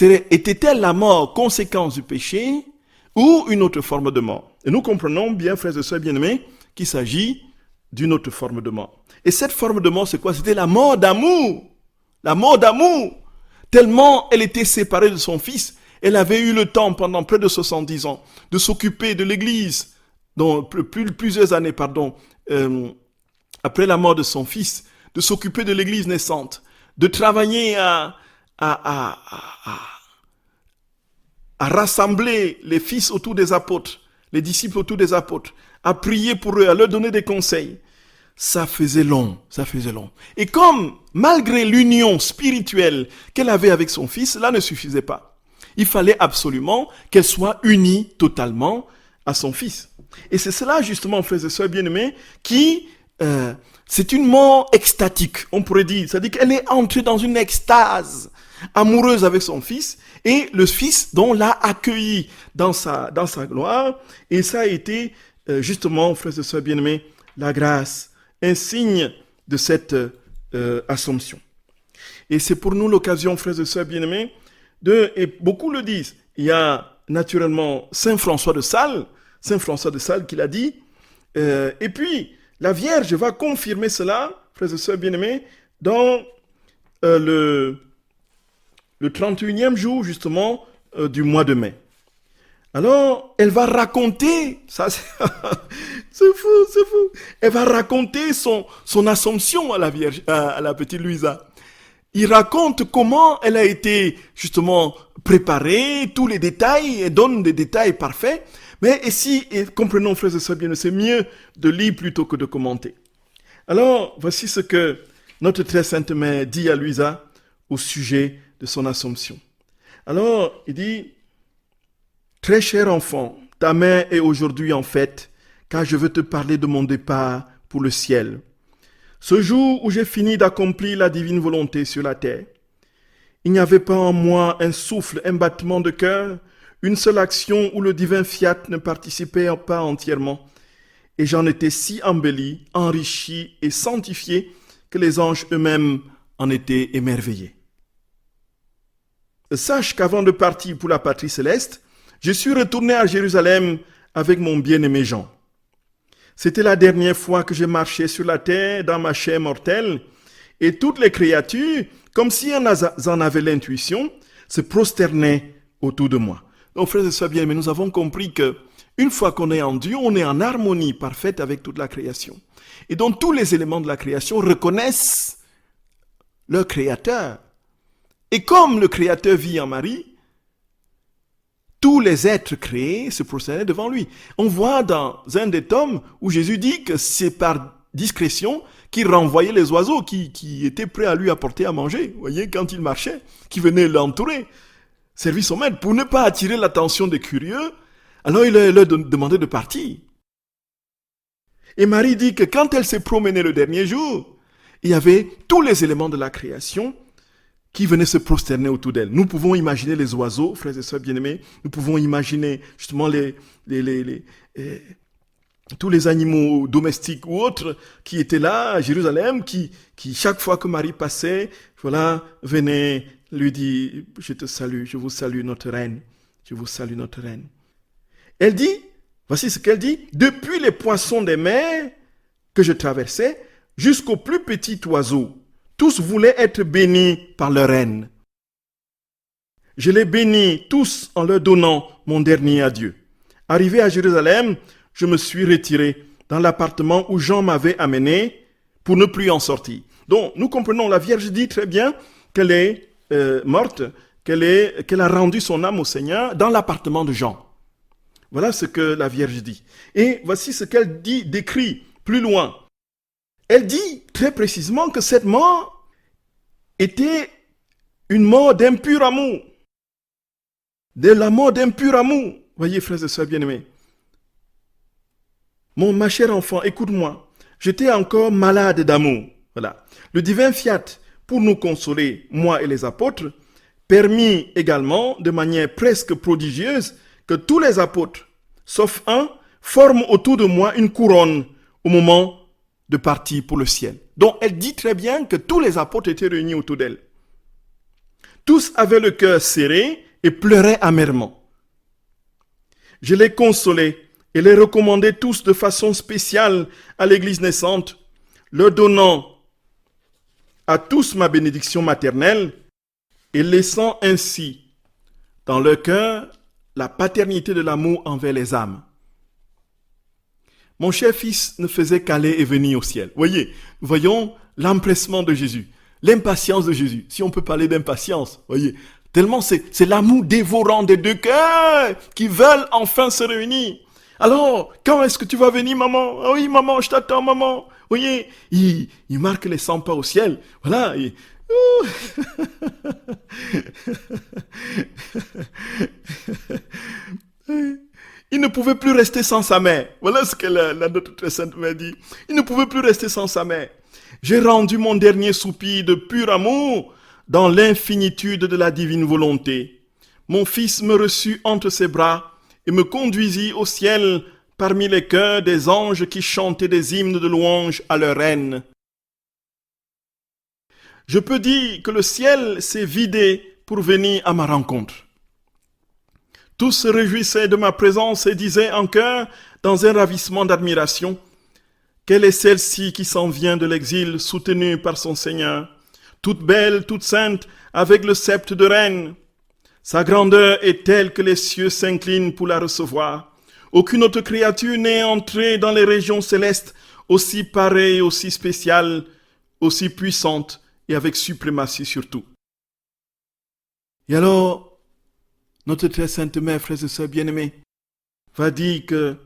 S1: Était-elle la mort conséquence du péché ou une autre forme de mort. Et nous comprenons bien, frères et sœurs bien-aimés, qu'il s'agit d'une autre forme de mort. Et cette forme de mort, c'est quoi? C'était la mort d'amour. La mort d'amour. Tellement elle était séparée de son fils, elle avait eu le temps pendant près de 70 ans de s'occuper de l'Église, donc plusieurs années, après la mort de son fils, de s'occuper de l'Église naissante, de travailler à rassembler les fils autour des apôtres, les disciples autour des apôtres, à prier pour eux, à leur donner des conseils. Ça faisait long. Et comme, malgré l'union spirituelle qu'elle avait avec son fils, cela ne suffisait pas. Il fallait absolument qu'elle soit unie totalement à son fils. Et c'est cela, justement, frères et sœurs bien-aimés, c'est une mort extatique, on pourrait dire. C'est-à-dire qu'elle est entrée dans une extase amoureuse avec son fils, et le fils dont l'a accueilli dans sa gloire. Et ça a été, justement, frères et sœurs bien-aimés, la grâce, un signe de cette assomption. Et c'est pour nous l'occasion, frères et sœurs bien-aimés, et beaucoup le disent, il y a naturellement Saint François de Sales qui l'a dit, et puis la Vierge va confirmer cela, frères et sœurs bien-aimés, dans le 31e jour justement du mois de mai. Alors, elle va raconter, ça c'est fou, elle va raconter son assomption à la Vierge, à la petite Louisa. Il raconte comment elle a été justement préparée, tous les détails, elle donne des détails parfaits. Mais ici, comprenons, frères et sœurs bien, c'est mieux de lire plutôt que de commenter. Alors, voici ce que notre très sainte mère dit à Louisa au sujet de son assomption. Alors, il dit: très cher enfant, ta mère est aujourd'hui en fête, car je veux te parler de mon départ pour le ciel. Ce jour où j'ai fini d'accomplir la divine volonté sur la terre, il n'y avait pas en moi un souffle, un battement de cœur, une seule action où le divin fiat ne participait pas entièrement. Et j'en étais si embelli, enrichi et sanctifié que les anges eux-mêmes en étaient émerveillés. Sache qu'avant de partir pour la patrie céleste, je suis retourné à Jérusalem avec mon bien-aimé Jean. C'était la dernière fois que je marchais sur la terre dans ma chair mortelle, et toutes les créatures, comme si elles en avaient l'intuition, se prosternaient autour de moi. Donc, frères et sœurs bien-aimés, nous avons compris que une fois qu'on est en Dieu, on est en harmonie parfaite avec toute la création. Et donc, tous les éléments de la création reconnaissent leur Créateur. Et comme le Créateur vit en Marie, tous les êtres créés se prosternaient devant lui. On voit dans un des tomes où Jésus dit que c'est par discrétion qu'il renvoyait les oiseaux qui étaient prêts à lui apporter à manger. Vous voyez, quand il marchait, qui venaient l'entourer, servir son maître, pour ne pas attirer l'attention des curieux, alors il leur demandait de partir. Et Marie dit que quand elle s'est promenée le dernier jour, il y avait tous les éléments de la création qui venaient se prosterner autour d'elle. Nous pouvons imaginer les oiseaux, frères et sœurs bien-aimés. Nous pouvons imaginer justement tous les animaux domestiques ou autres qui étaient là à Jérusalem, qui chaque fois que Marie passait, voilà, venaient lui dire: je te salue, je vous salue notre reine, je vous salue notre reine. Elle dit, voici ce qu'elle dit: depuis les poissons des mers que je traversais jusqu'au plus petit oiseau, tous voulaient être bénis par leur reine. Je les bénis tous en leur donnant mon dernier adieu. Arrivé à Jérusalem, je me suis retiré dans l'appartement où Jean m'avait amené pour ne plus en sortir. Donc, nous comprenons, la Vierge dit très bien qu'elle est morte, qu'elle a rendu son âme au Seigneur dans l'appartement de Jean. Voilà ce que la Vierge dit. Et voici ce qu'elle dit, décrit plus loin. Elle dit très précisément que cette mort était une mort d'impur amour. De la mort d'impur amour. Voyez, frères et sœurs bien-aimés. Ma cher enfant, écoute-moi. J'étais encore malade d'amour. Voilà. Le divin fiat, pour nous consoler, moi et les apôtres, permit également, de manière presque prodigieuse, que tous les apôtres, sauf un, forment autour de moi une couronne au moment de partir pour le ciel. Donc, elle dit très bien que tous les apôtres étaient réunis autour d'elle. Tous avaient le cœur serré et pleuraient amèrement. Je les consolais et les recommandais tous de façon spéciale à l'Église naissante, leur donnant à tous ma bénédiction maternelle et laissant ainsi dans leur cœur la paternité de l'amour envers les âmes. Mon cher fils ne faisait qu'aller et venir au ciel. Voyons l'empressement de Jésus, l'impatience de Jésus. Si on peut parler d'impatience, tellement c'est l'amour dévorant des deux cœurs qui veulent enfin se réunir. Alors, quand est-ce que tu vas venir, maman? Ah oui, maman, je t'attends, maman. Il marque les 100 pas au ciel. Voilà. Il ne pouvait plus rester sans sa mère. Voilà ce que la notre très sainte m'a dit. Il ne pouvait plus rester sans sa mère. J'ai rendu mon dernier soupir de pur amour dans l'infinitude de la divine volonté. Mon fils me reçut entre ses bras et me conduisit au ciel parmi les chœurs des anges qui chantaient des hymnes de louange à leur reine. Je peux dire que le ciel s'est vidé pour venir à ma rencontre. Tous se réjouissaient de ma présence et disaient en chœur, dans un ravissement d'admiration, « Quelle est celle-ci qui s'en vient de l'exil, soutenue par son Seigneur, toute belle, toute sainte, avec le sceptre de reine. Sa grandeur est telle que les cieux s'inclinent pour la recevoir. Aucune autre créature n'est entrée dans les régions célestes aussi pareille, aussi spéciale, aussi puissante et avec suprématie surtout. » Et alors, notre très sainte mère, frères et sœurs bien-aimés, va dire que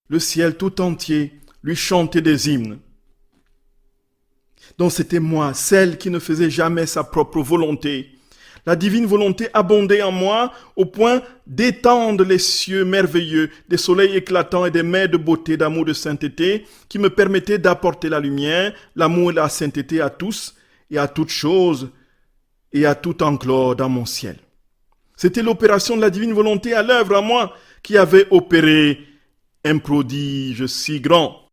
S1: le ciel tout entier lui chantait des hymnes. Donc c'était moi, celle qui ne faisait jamais sa propre volonté. La divine volonté abondait en moi au point d'étendre les cieux merveilleux, des soleils éclatants et des mers de beauté, d'amour, de sainteté, qui me permettaient d'apporter la lumière, l'amour et la sainteté à tous et à toutes choses et à tout enclos dans mon ciel. C'était l'opération de la divine volonté à l'œuvre en moi qui avait opéré un prodige si grand.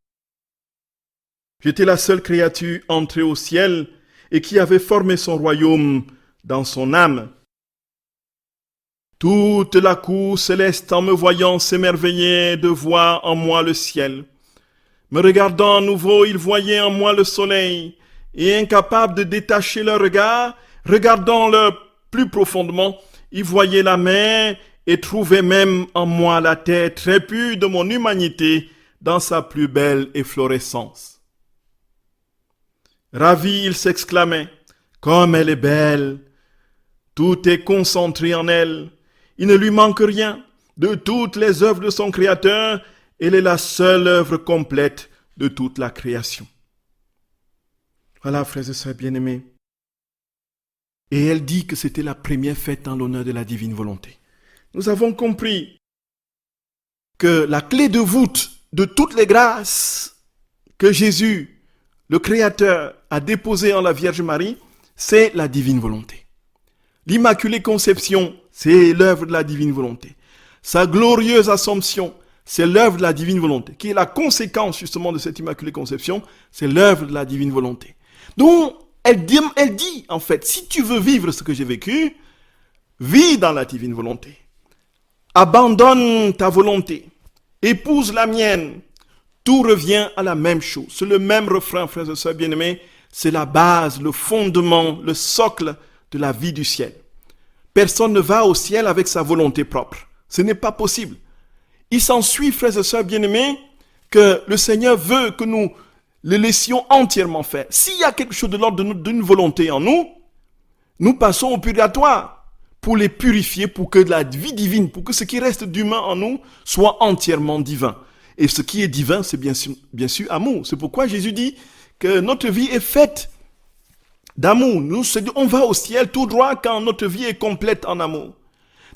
S1: J'étais la seule créature entrée au ciel et qui avait formé son royaume dans son âme. Toute la cour céleste en me voyant s'émerveillait de voir en moi le ciel. Me regardant à nouveau, ils voyaient en moi le soleil et incapables de détacher leur regard, regardant-le plus profondément, ils voyaient la mer et trouvaient même en moi la terre très pure de mon humanité dans sa plus belle efflorescence. Ravis, ils s'exclamaient, « Comme elle est belle! Tout est concentré en elle. Il ne lui manque rien. De toutes les œuvres de son Créateur, elle est la seule œuvre complète de toute la création. » Voilà, frères et sœurs bien-aimés. Et elle dit que c'était la première fête en l'honneur de la divine volonté. Nous avons compris que la clé de voûte de toutes les grâces que Jésus, le Créateur, a déposées en la Vierge Marie, c'est la divine volonté. L'Immaculée Conception, c'est l'œuvre de la divine volonté. Sa glorieuse Assomption, c'est l'œuvre de la divine volonté, qui est la conséquence justement de cette Immaculée Conception, c'est l'œuvre de la divine volonté. Donc, elle dit, en fait, si tu veux vivre ce que j'ai vécu, vis dans la divine volonté. Abandonne ta volonté. Épouse la mienne. Tout revient à la même chose. C'est le même refrain, frères et sœurs bien-aimés. C'est la base, le fondement, le socle de la vie du ciel. Personne ne va au ciel avec sa volonté propre. Ce n'est pas possible. Il s'ensuit, frères et sœurs bien-aimés, que le Seigneur veut que nous le laissions entièrement faire. S'il y a quelque chose de l'ordre d'une volonté en nous, nous passons au purgatoire pour les purifier, pour que la vie divine, pour que ce qui reste d'humain en nous soit entièrement divin. Et ce qui est divin, c'est bien sûr amour. C'est pourquoi Jésus dit que notre vie est faite d'amour. On va au ciel tout droit quand notre vie est complète en amour.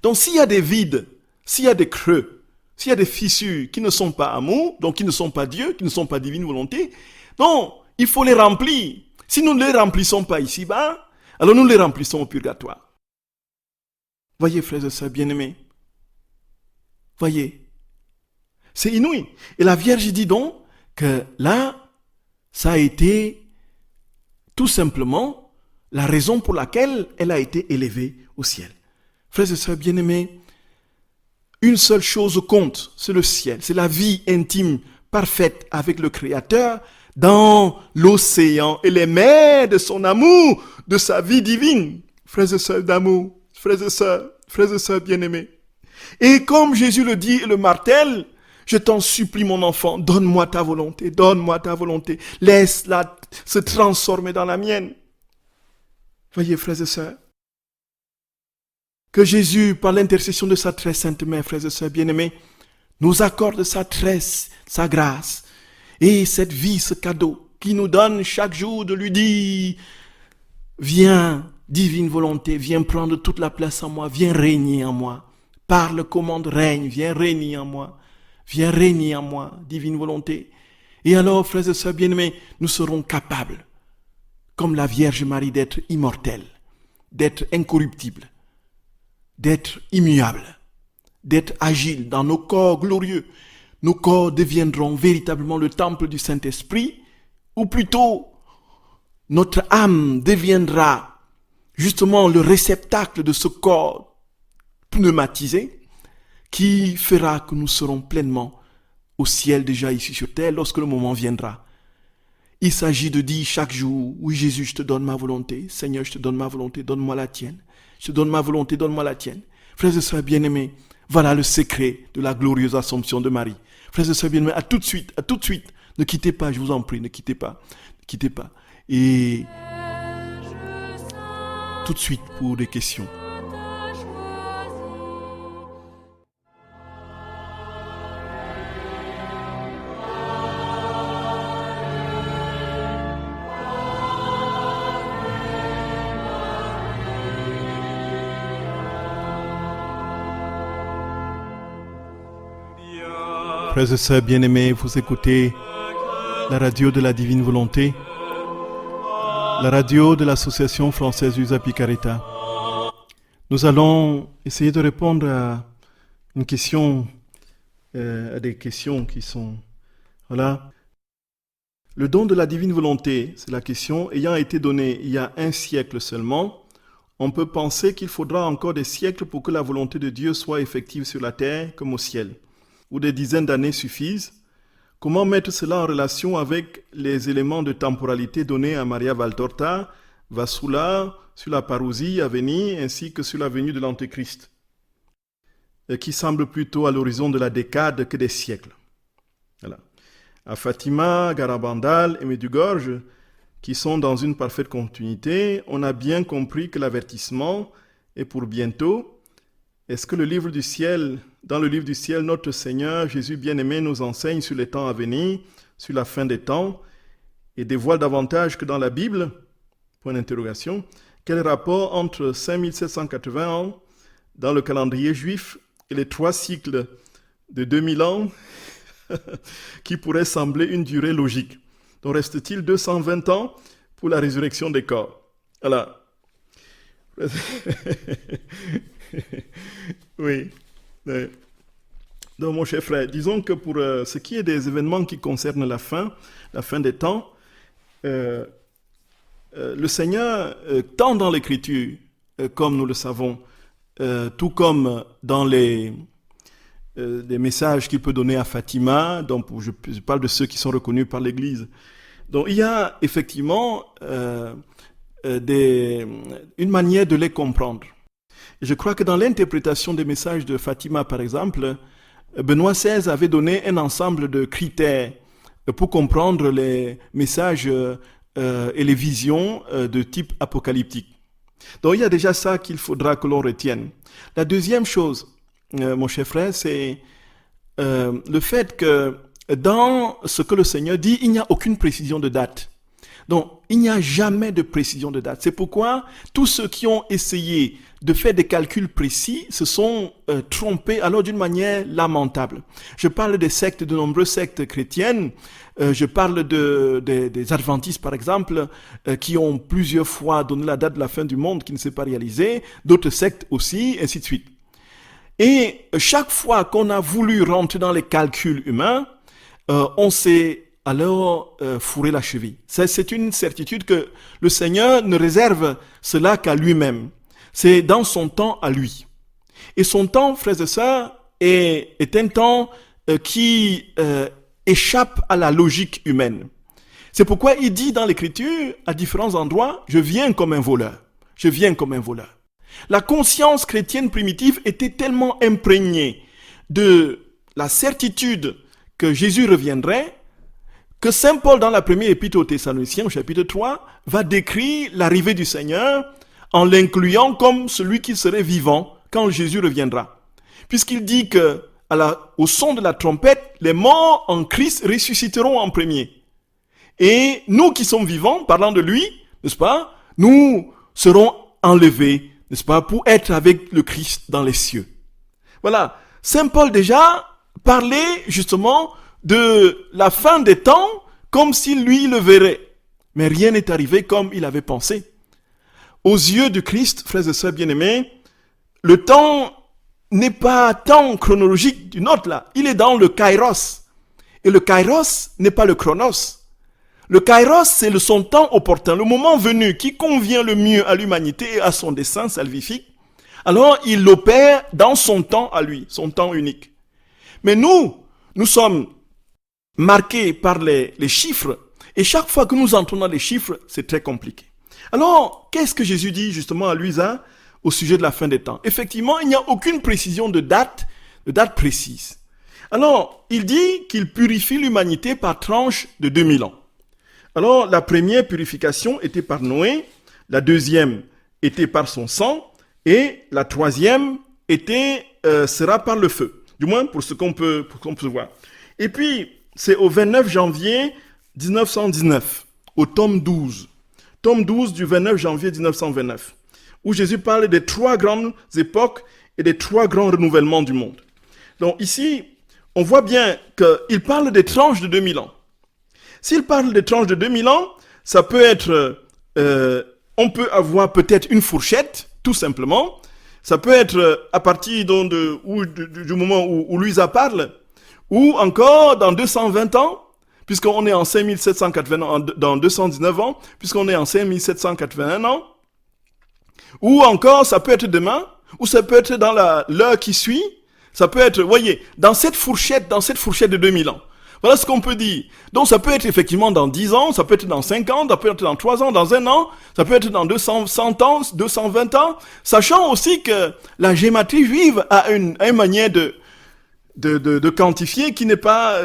S1: Donc s'il y a des vides, s'il y a des creux, s'il y a des fissures qui ne sont pas amour, donc qui ne sont pas Dieu, qui ne sont pas divine volonté, non, il faut les remplir. Si nous ne les remplissons pas ici-bas, alors nous les remplissons au purgatoire. Voyez, frères et sœurs bien-aimés, voyez, c'est inouï. Et la Vierge dit donc que là, ça a été tout simplement la raison pour laquelle elle a été élevée au ciel. Frères et sœurs bien-aimés, Une seule chose compte, c'est le ciel, c'est la vie intime, parfaite avec le Créateur, dans l'océan et les mers de son amour, de sa vie divine. Frères et sœurs d'amour, frères et sœurs bien-aimés. Et comme Jésus le dit et le martèle, je t'en supplie mon enfant, donne-moi ta volonté, laisse-la se transformer dans la mienne. Voyez frères et sœurs, que Jésus, par l'intercession de sa très sainte mère, frères et sœurs bien-aimés, nous accorde sa tresse, sa grâce, et cette vie, ce cadeau, qui nous donne chaque jour de lui dire, viens, divine volonté, viens prendre toute la place en moi, viens régner en moi. Parle, commande, règne, viens régner en moi. Viens régner en moi, divine volonté. Et alors, frères et sœurs bien-aimés, nous serons capables, comme la Vierge Marie, d'être immortels, d'être incorruptibles, d'être immuables, d'être agiles dans nos corps glorieux. Nos corps deviendront véritablement le temple du Saint-Esprit, ou plutôt, notre âme deviendra justement le réceptacle de ce corps pneumatisé, qui fera que nous serons pleinement au ciel déjà ici sur terre lorsque le moment viendra. Il s'agit de dire chaque jour, oui Jésus, je te donne ma volonté, Seigneur, je te donne ma volonté, donne-moi la tienne. Je te donne ma volonté, donne-moi la tienne. Frères et sœurs bien-aimés, voilà le secret de la glorieuse Assomption de Marie. Frères et sœurs bien-aimés, à tout de suite. Ne quittez pas, je vous en prie, ne quittez pas. Et tout de suite pour des questions. Frères et sœurs bien-aimés, vous écoutez la radio de la Divine Volonté, la radio de l'Association française Usapi Carita. Nous allons essayer de répondre à une question, à des questions qui sont... Voilà. Le don de la Divine Volonté, c'est la question, ayant été donné il y a 1 siècle seulement, on peut penser qu'il faudra encore des siècles pour que la volonté de Dieu soit effective sur la terre comme au ciel, ou des dizaines d'années suffisent. Comment mettre cela en relation avec les éléments de temporalité donnés à Maria Valtorta, Vassula, sur la parousie à venir, ainsi que sur la venue de l'Antéchrist, qui semble plutôt à l'horizon de la décade que des siècles. Voilà. À Fatima, Garabandal et Medjugorje, qui sont dans une parfaite continuité, on a bien compris que l'avertissement est pour bientôt. Est-ce que dans le livre du ciel, notre Seigneur Jésus bien-aimé nous enseigne sur les temps à venir, sur la fin des temps, et dévoile davantage que dans la Bible? Point d'interrogation. Quel rapport entre 5780 ans dans le calendrier juif et les 3 cycles de 2000 ans qui pourraient sembler une durée logique? Donc reste-t-il 220 ans pour la résurrection des corps? Voilà. Oui. Donc, mon cher frère, disons que pour ce qui est des événements qui concernent la fin des temps, le Seigneur, tant dans l'Écriture, comme nous le savons, tout comme dans les messages qu'il peut donner à Fatima, donc je parle de ceux qui sont reconnus par l'Église. Donc il y a effectivement une manière de les comprendre. Je crois que dans l'interprétation des messages de Fatima, par exemple, Benoît XVI avait donné un ensemble de critères pour comprendre les messages et les visions de type apocalyptique. Donc il y a déjà ça qu'il faudra que l'on retienne. La deuxième chose, mon cher frère, c'est le fait que dans ce que le Seigneur dit, il n'y a aucune précision de date. Donc, il n'y a jamais de précision de date. C'est pourquoi tous ceux qui ont essayé de faire des calculs précis se sont trompés alors d'une manière lamentable. Je parle des sectes, de nombreuses sectes chrétiennes. Je parle des adventistes, par exemple, qui ont plusieurs fois donné la date de la fin du monde qui ne s'est pas réalisée. D'autres sectes aussi, ainsi de suite. Et chaque fois qu'on a voulu rentrer dans les calculs humains, on s'est alors fourré la cheville. C'est une certitude que le Seigneur ne réserve cela qu'à lui-même. C'est dans son temps à lui. Et son temps, frères et sœurs, est un temps qui échappe à la logique humaine. C'est pourquoi il dit dans l'Écriture, à différents endroits, « Je viens comme un voleur. Je viens comme un voleur. » La conscience chrétienne primitive était tellement imprégnée de la certitude que Jésus reviendrait, que Saint Paul, dans la première épître aux Thessaloniciens, au chapitre 3, va décrire l'arrivée du Seigneur en l'incluant comme celui qui serait vivant quand Jésus reviendra. Puisqu'il dit que au son de la trompette, les morts en Christ ressusciteront en premier. Et nous qui sommes vivants, parlant de lui, n'est-ce pas, nous serons enlevés, n'est-ce pas, pour être avec le Christ dans les cieux. Voilà. Saint Paul déjà parlait justement de la fin des temps comme s'il lui le verrait. Mais rien n'est arrivé comme il avait pensé. Aux yeux du Christ, frères et sœurs bien-aimés, le temps n'est pas temps chronologique du nôtre là. Il est dans le kairos. Et le kairos n'est pas le chronos. Le kairos, c'est son temps opportun, le moment venu qui convient le mieux à l'humanité et à son dessein salvifique. Alors, il l'opère dans son temps à lui, son temps unique. Mais nous sommes marqués par les chiffres. Et chaque fois que nous entrons dans les chiffres, c'est très compliqué. Alors, qu'est-ce que Jésus dit justement à Luisa au sujet de la fin des temps? Effectivement, il n'y a aucune précision de date précise. Alors, il dit qu'il purifie l'humanité par tranche de 2000 ans. Alors, la première purification était par Noé, la deuxième était par son sang, et la troisième sera par le feu. Du moins, pour ce qu'on peut voir. Et puis, c'est au 29 janvier 1919, au tome 12. Tome 12 du 29 janvier 1929, où Jésus parle des 3 grandes époques et des 3 grands renouvellements du monde. Donc ici, on voit bien qu'il parle des tranches de 2000 ans. S'il parle des tranches de 2000 ans, ça peut être, on peut avoir peut-être une fourchette, tout simplement. Ça peut être à partir du moment où Luisa parle, ou encore dans 220 ans, puisqu'on est en 5780 ans, dans 219 ans, puisqu'on est en 5781 ans, ou encore ça peut être demain, ou ça peut être dans l'heure qui suit, ça peut être, voyez, dans cette fourchette de 2000 ans. Voilà ce qu'on peut dire. Donc ça peut être effectivement dans 10 ans, ça peut être dans 5 ans, ça peut être dans 3 ans, dans 1 an, ça peut être dans 100 ans, 220 ans, sachant aussi que la gématrie juive a une manière de quantifier qui n'est pas...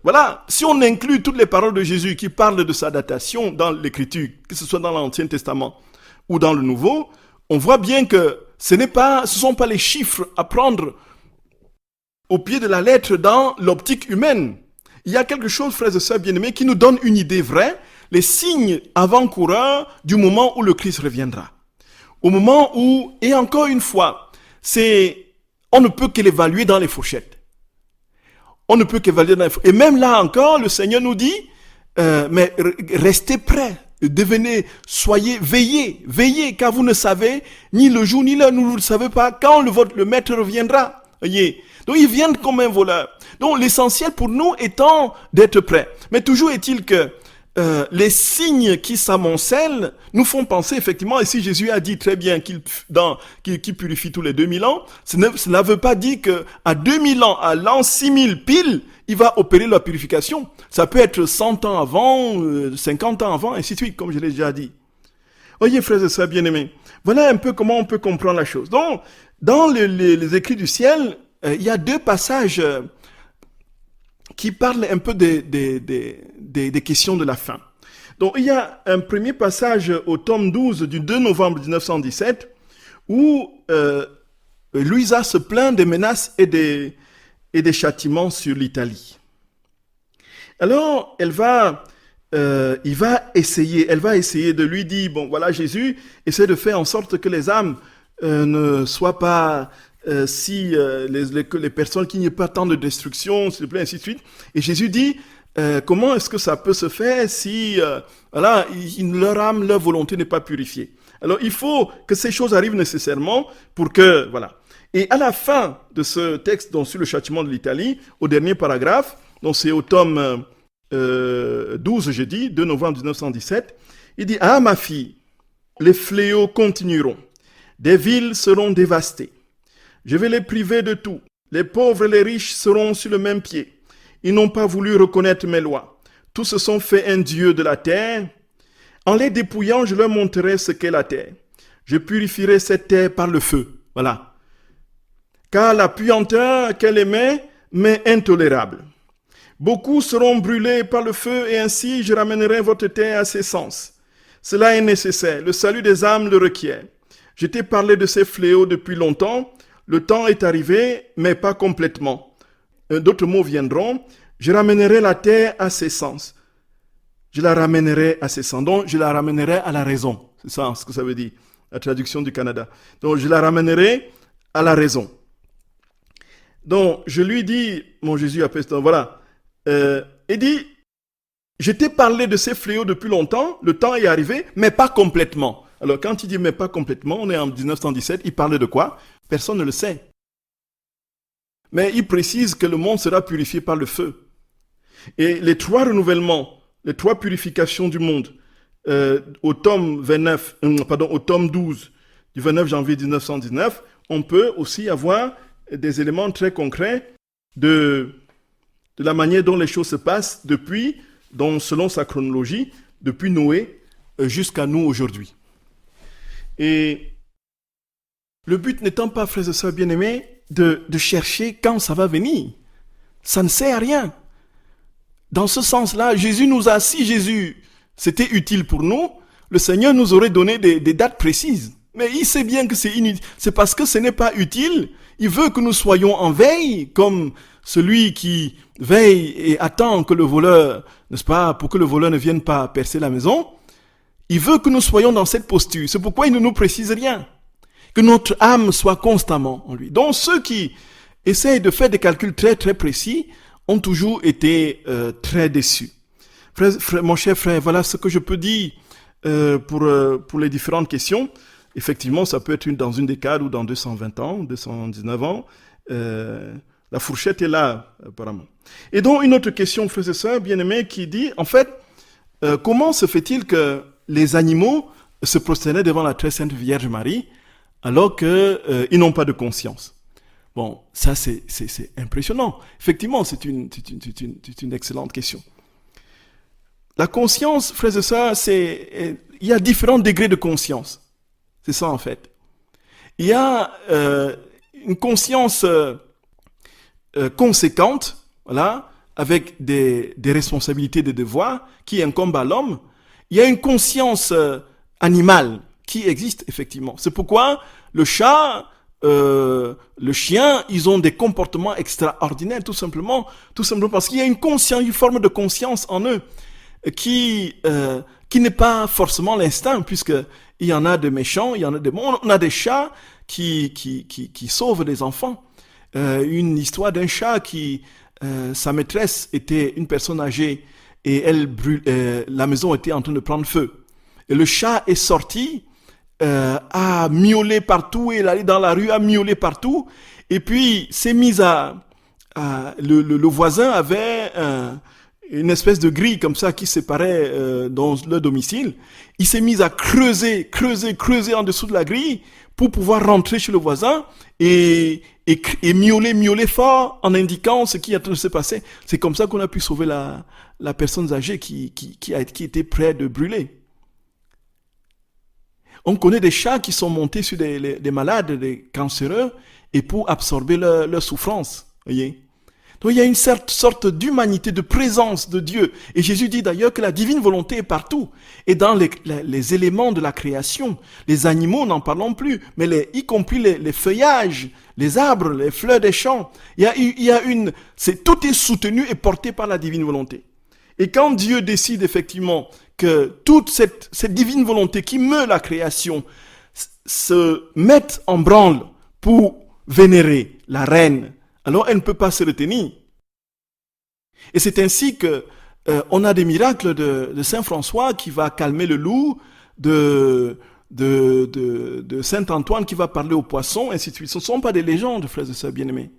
S1: voilà, si on inclut toutes les paroles de Jésus qui parlent de sa datation dans l'Écriture, que ce soit dans l'Ancien Testament ou dans le Nouveau, on voit bien que ce sont pas les chiffres à prendre au pied de la lettre dans l'optique humaine. Il y a quelque chose, frères et sœurs bien-aimés, qui nous donne une idée vraie, les signes avant-coureurs du moment où le Christ reviendra. Au moment où, et encore une fois, on ne peut que l'évaluer dans les fourchettes. On ne peut qu'évaluer dans les fourchettes. Et même là encore, le Seigneur nous dit, mais restez prêts, veillez, car vous ne savez ni le jour ni l'heure, vous ne savez pas quand le maître reviendra. Voyez. Donc ils viennent comme un voleur. Donc l'essentiel pour nous étant d'être prêts. Mais toujours est-il que les signes qui s'amoncellent nous font penser effectivement, et si Jésus a dit très bien qu'il purifie tous les 2000 ans, cela ne veut pas dire qu'à 2000 ans, à l'an 6000 pile, il va opérer la purification. Ça peut être 100 ans avant, 50 ans avant, ainsi de suite, comme je l'ai déjà dit. Voyez, frères et sœurs bien-aimés, voilà un peu comment on peut comprendre la chose. Donc, dans les écrits du ciel, il y a 2 passages qui parlent un peu des questions de la fin. Donc, il y a un premier passage au tome 12 du 2 novembre 1917 où Luisa se plaint des menaces et des châtiments sur l'Italie. Alors, elle va essayer de lui dire, bon, voilà, Jésus essaie de faire en sorte que les âmes ne soient pas... les personnes qui n'y ait pas tant de destruction, s'il te plaît, ainsi de suite. Et Jésus dit, comment est-ce que ça peut se faire si leur âme, leur volonté n'est pas purifiée. Alors il faut que ces choses arrivent nécessairement pour que, voilà. Et à la fin de ce texte donc, sur le châtiment de l'Italie, au dernier paragraphe, donc c'est au tome 12, j'ai dit, 2 novembre 1917, il dit, ah ma fille, les fléaux continueront, des villes seront dévastées. Je vais les priver de tout. Les pauvres et les riches seront sur le même pied. Ils n'ont pas voulu reconnaître mes lois. Tous se sont fait un dieu de la terre. En les dépouillant, je leur montrerai ce qu'est la terre. Je purifierai cette terre par le feu. Voilà. Car la puanteur qu'elle émet m'est intolérable. Beaucoup seront brûlés par le feu et ainsi je ramènerai votre terre à ses sens. Cela est nécessaire. Le salut des âmes le requiert. Je t'ai parlé de ces fléaux depuis longtemps. Le temps est arrivé, mais pas complètement. D'autres mots viendront. Je ramènerai la terre à ses sens. Je la ramènerai à ses sens. Donc, je la ramènerai à la raison. C'est ça ce que ça veut dire, la traduction du Canada. Donc, je la ramènerai à la raison. Donc, je lui dis, mon Jésus appelle, voilà, il dit, je t'ai parlé de ces fléaux depuis longtemps, le temps est arrivé, mais pas complètement. Alors, quand il dit mais pas complètement, on est en 1917, il parle de quoi? Personne ne le sait. Mais il précise que le monde sera purifié par le feu. Et les trois renouvellements, les trois purifications du monde, au tome 12 du 29 janvier 1919, on peut aussi avoir des éléments très concrets de la manière dont les choses se passent depuis, selon sa chronologie, depuis Noé jusqu'à nous aujourd'hui. Et le but n'étant pas, frères et sœurs bien-aimés, de chercher quand ça va venir. Ça ne sert à rien. Dans ce sens-là, si Jésus c'était utile pour nous, le Seigneur nous aurait donné des dates précises. Mais il sait bien que c'est inutile. C'est parce que ce n'est pas utile. Il veut que nous soyons en veille, comme celui qui veille et attend que le voleur, n'est-ce pas, pour que le voleur ne vienne pas percer la maison. Il veut que nous soyons dans cette posture. C'est pourquoi il ne nous précise rien. Que notre âme soit constamment en lui. Donc ceux qui essayent de faire des calculs très très précis ont toujours été très déçus. Mon cher frère, voilà ce que je peux dire pour les différentes questions. Effectivement, ça peut être dans une décade ou dans 220 ans, 219 ans. La fourchette est là, apparemment. Et donc, une autre question, frères et sœurs, bien-aimés, qui dit, en fait, comment se fait-il que les animaux se prosternaient devant la très sainte Vierge Marie alors qu'ils n'ont pas de conscience? Bon, ça c'est impressionnant. Effectivement, c'est une excellente question. La conscience, frères et sœurs, il y a différents degrés de conscience. C'est ça en fait. Il y a une conscience conséquente, voilà, avec des responsabilités, des devoirs qui incombent à l'homme. Il y a une conscience animale qui existe effectivement. C'est pourquoi le chat, le chien, ils ont des comportements extraordinaires, tout simplement parce qu'il y a une forme de conscience en eux qui n'est pas forcément l'instinct, puisque il y en a de méchants, il y en a de bons. On a des chats qui sauvent des enfants. Une histoire d'un chat sa maîtresse était une personne âgée et la maison était en train de prendre feu. Et le chat est sorti, a miaulé partout, et il allait dans la rue, a miaulé partout, et puis s'est mis le voisin avait une espèce de grille comme ça qui séparait dans le domicile. Il s'est mis à creuser en dessous de la grille pour pouvoir rentrer chez le voisin et miauler fort en indiquant ce qui est en train de se passer. C'est comme ça qu'on a pu sauver la personne âgée qui était près de brûler. On connaît des chats qui sont montés sur des malades, des cancéreux, et pour absorber leur souffrance. Voyez. Donc il y a une sorte d'humanité, de présence de Dieu. Et Jésus dit d'ailleurs que la divine volonté est partout. Et dans les éléments de la création, les animaux, n'en parlons plus, mais y compris les feuillages, les arbres, les fleurs des champs, tout est soutenu et porté par la divine volonté. Et quand Dieu décide effectivement que toute cette divine volonté qui meut la création se mette en branle pour vénérer la reine, alors elle ne peut pas se retenir. Et c'est ainsi que on a des miracles de Saint François qui va calmer le loup, de Saint Antoine qui va parler aux poissons, ainsi de suite. Ce ne sont pas des légendes, frères et sœurs bien-aimés.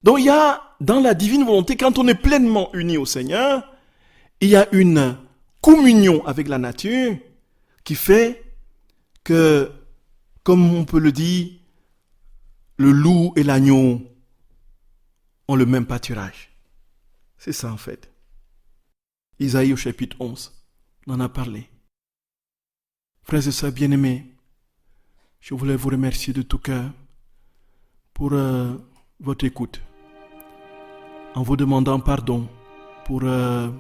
S1: Donc il y a, dans la divine volonté, quand on est pleinement uni au Seigneur, il y a une communion avec la nature qui fait que, comme on peut le dire, le loup et l'agneau ont le même pâturage. C'est ça en fait. Isaïe au chapitre 11, on en a parlé. Frères et sœurs bien-aimés, je voulais vous remercier de tout cœur pour votre écoute, en vous demandant pardon pour ce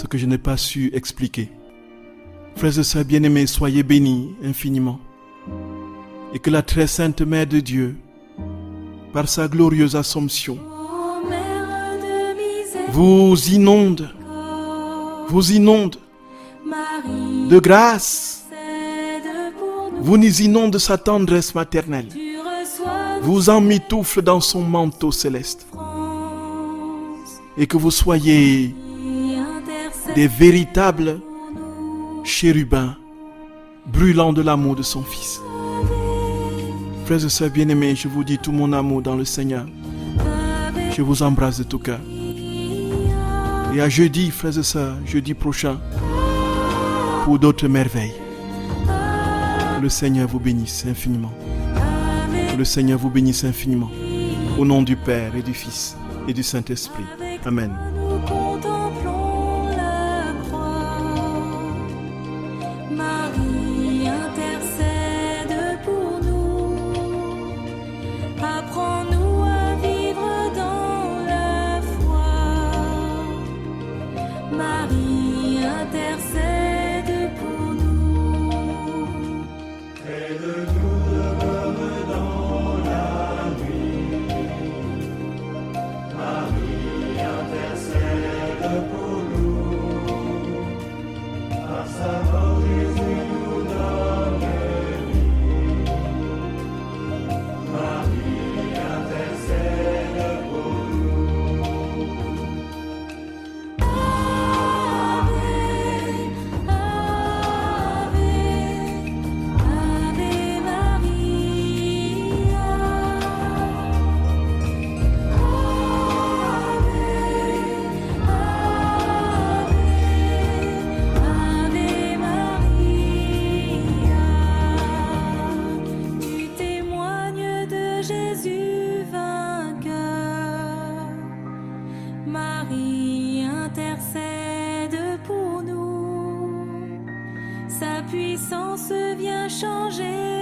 S1: que je n'ai pas su expliquer. Frères et sœurs bien-aimés, soyez bénis infiniment, et que la très sainte Mère de Dieu, par sa glorieuse Assomption, vous inonde de grâce, vous nous inonde de sa tendresse maternelle, vous emmitoufle dans son manteau céleste, et que vous soyez des véritables chérubins brûlant de l'amour de son Fils. Frères et sœurs bien-aimés, je vous dis tout mon amour dans le Seigneur. Je vous embrasse de tout cœur. Et à jeudi, frères et sœurs, jeudi prochain, pour d'autres merveilles. Que le Seigneur vous bénisse infiniment. Que le Seigneur vous bénisse infiniment. Au nom du Père et du Fils et du Saint-Esprit. Amen.
S2: Nous contemplons la croix. Marie intercède pour nous. Apprends-nous à vivre dans la foi. Marie intercède pour nous. Ave Maria. Ave Maria. Tu témoignes de Jésus vainqueur. Marie intercède pour nous. Sa puissance vient changer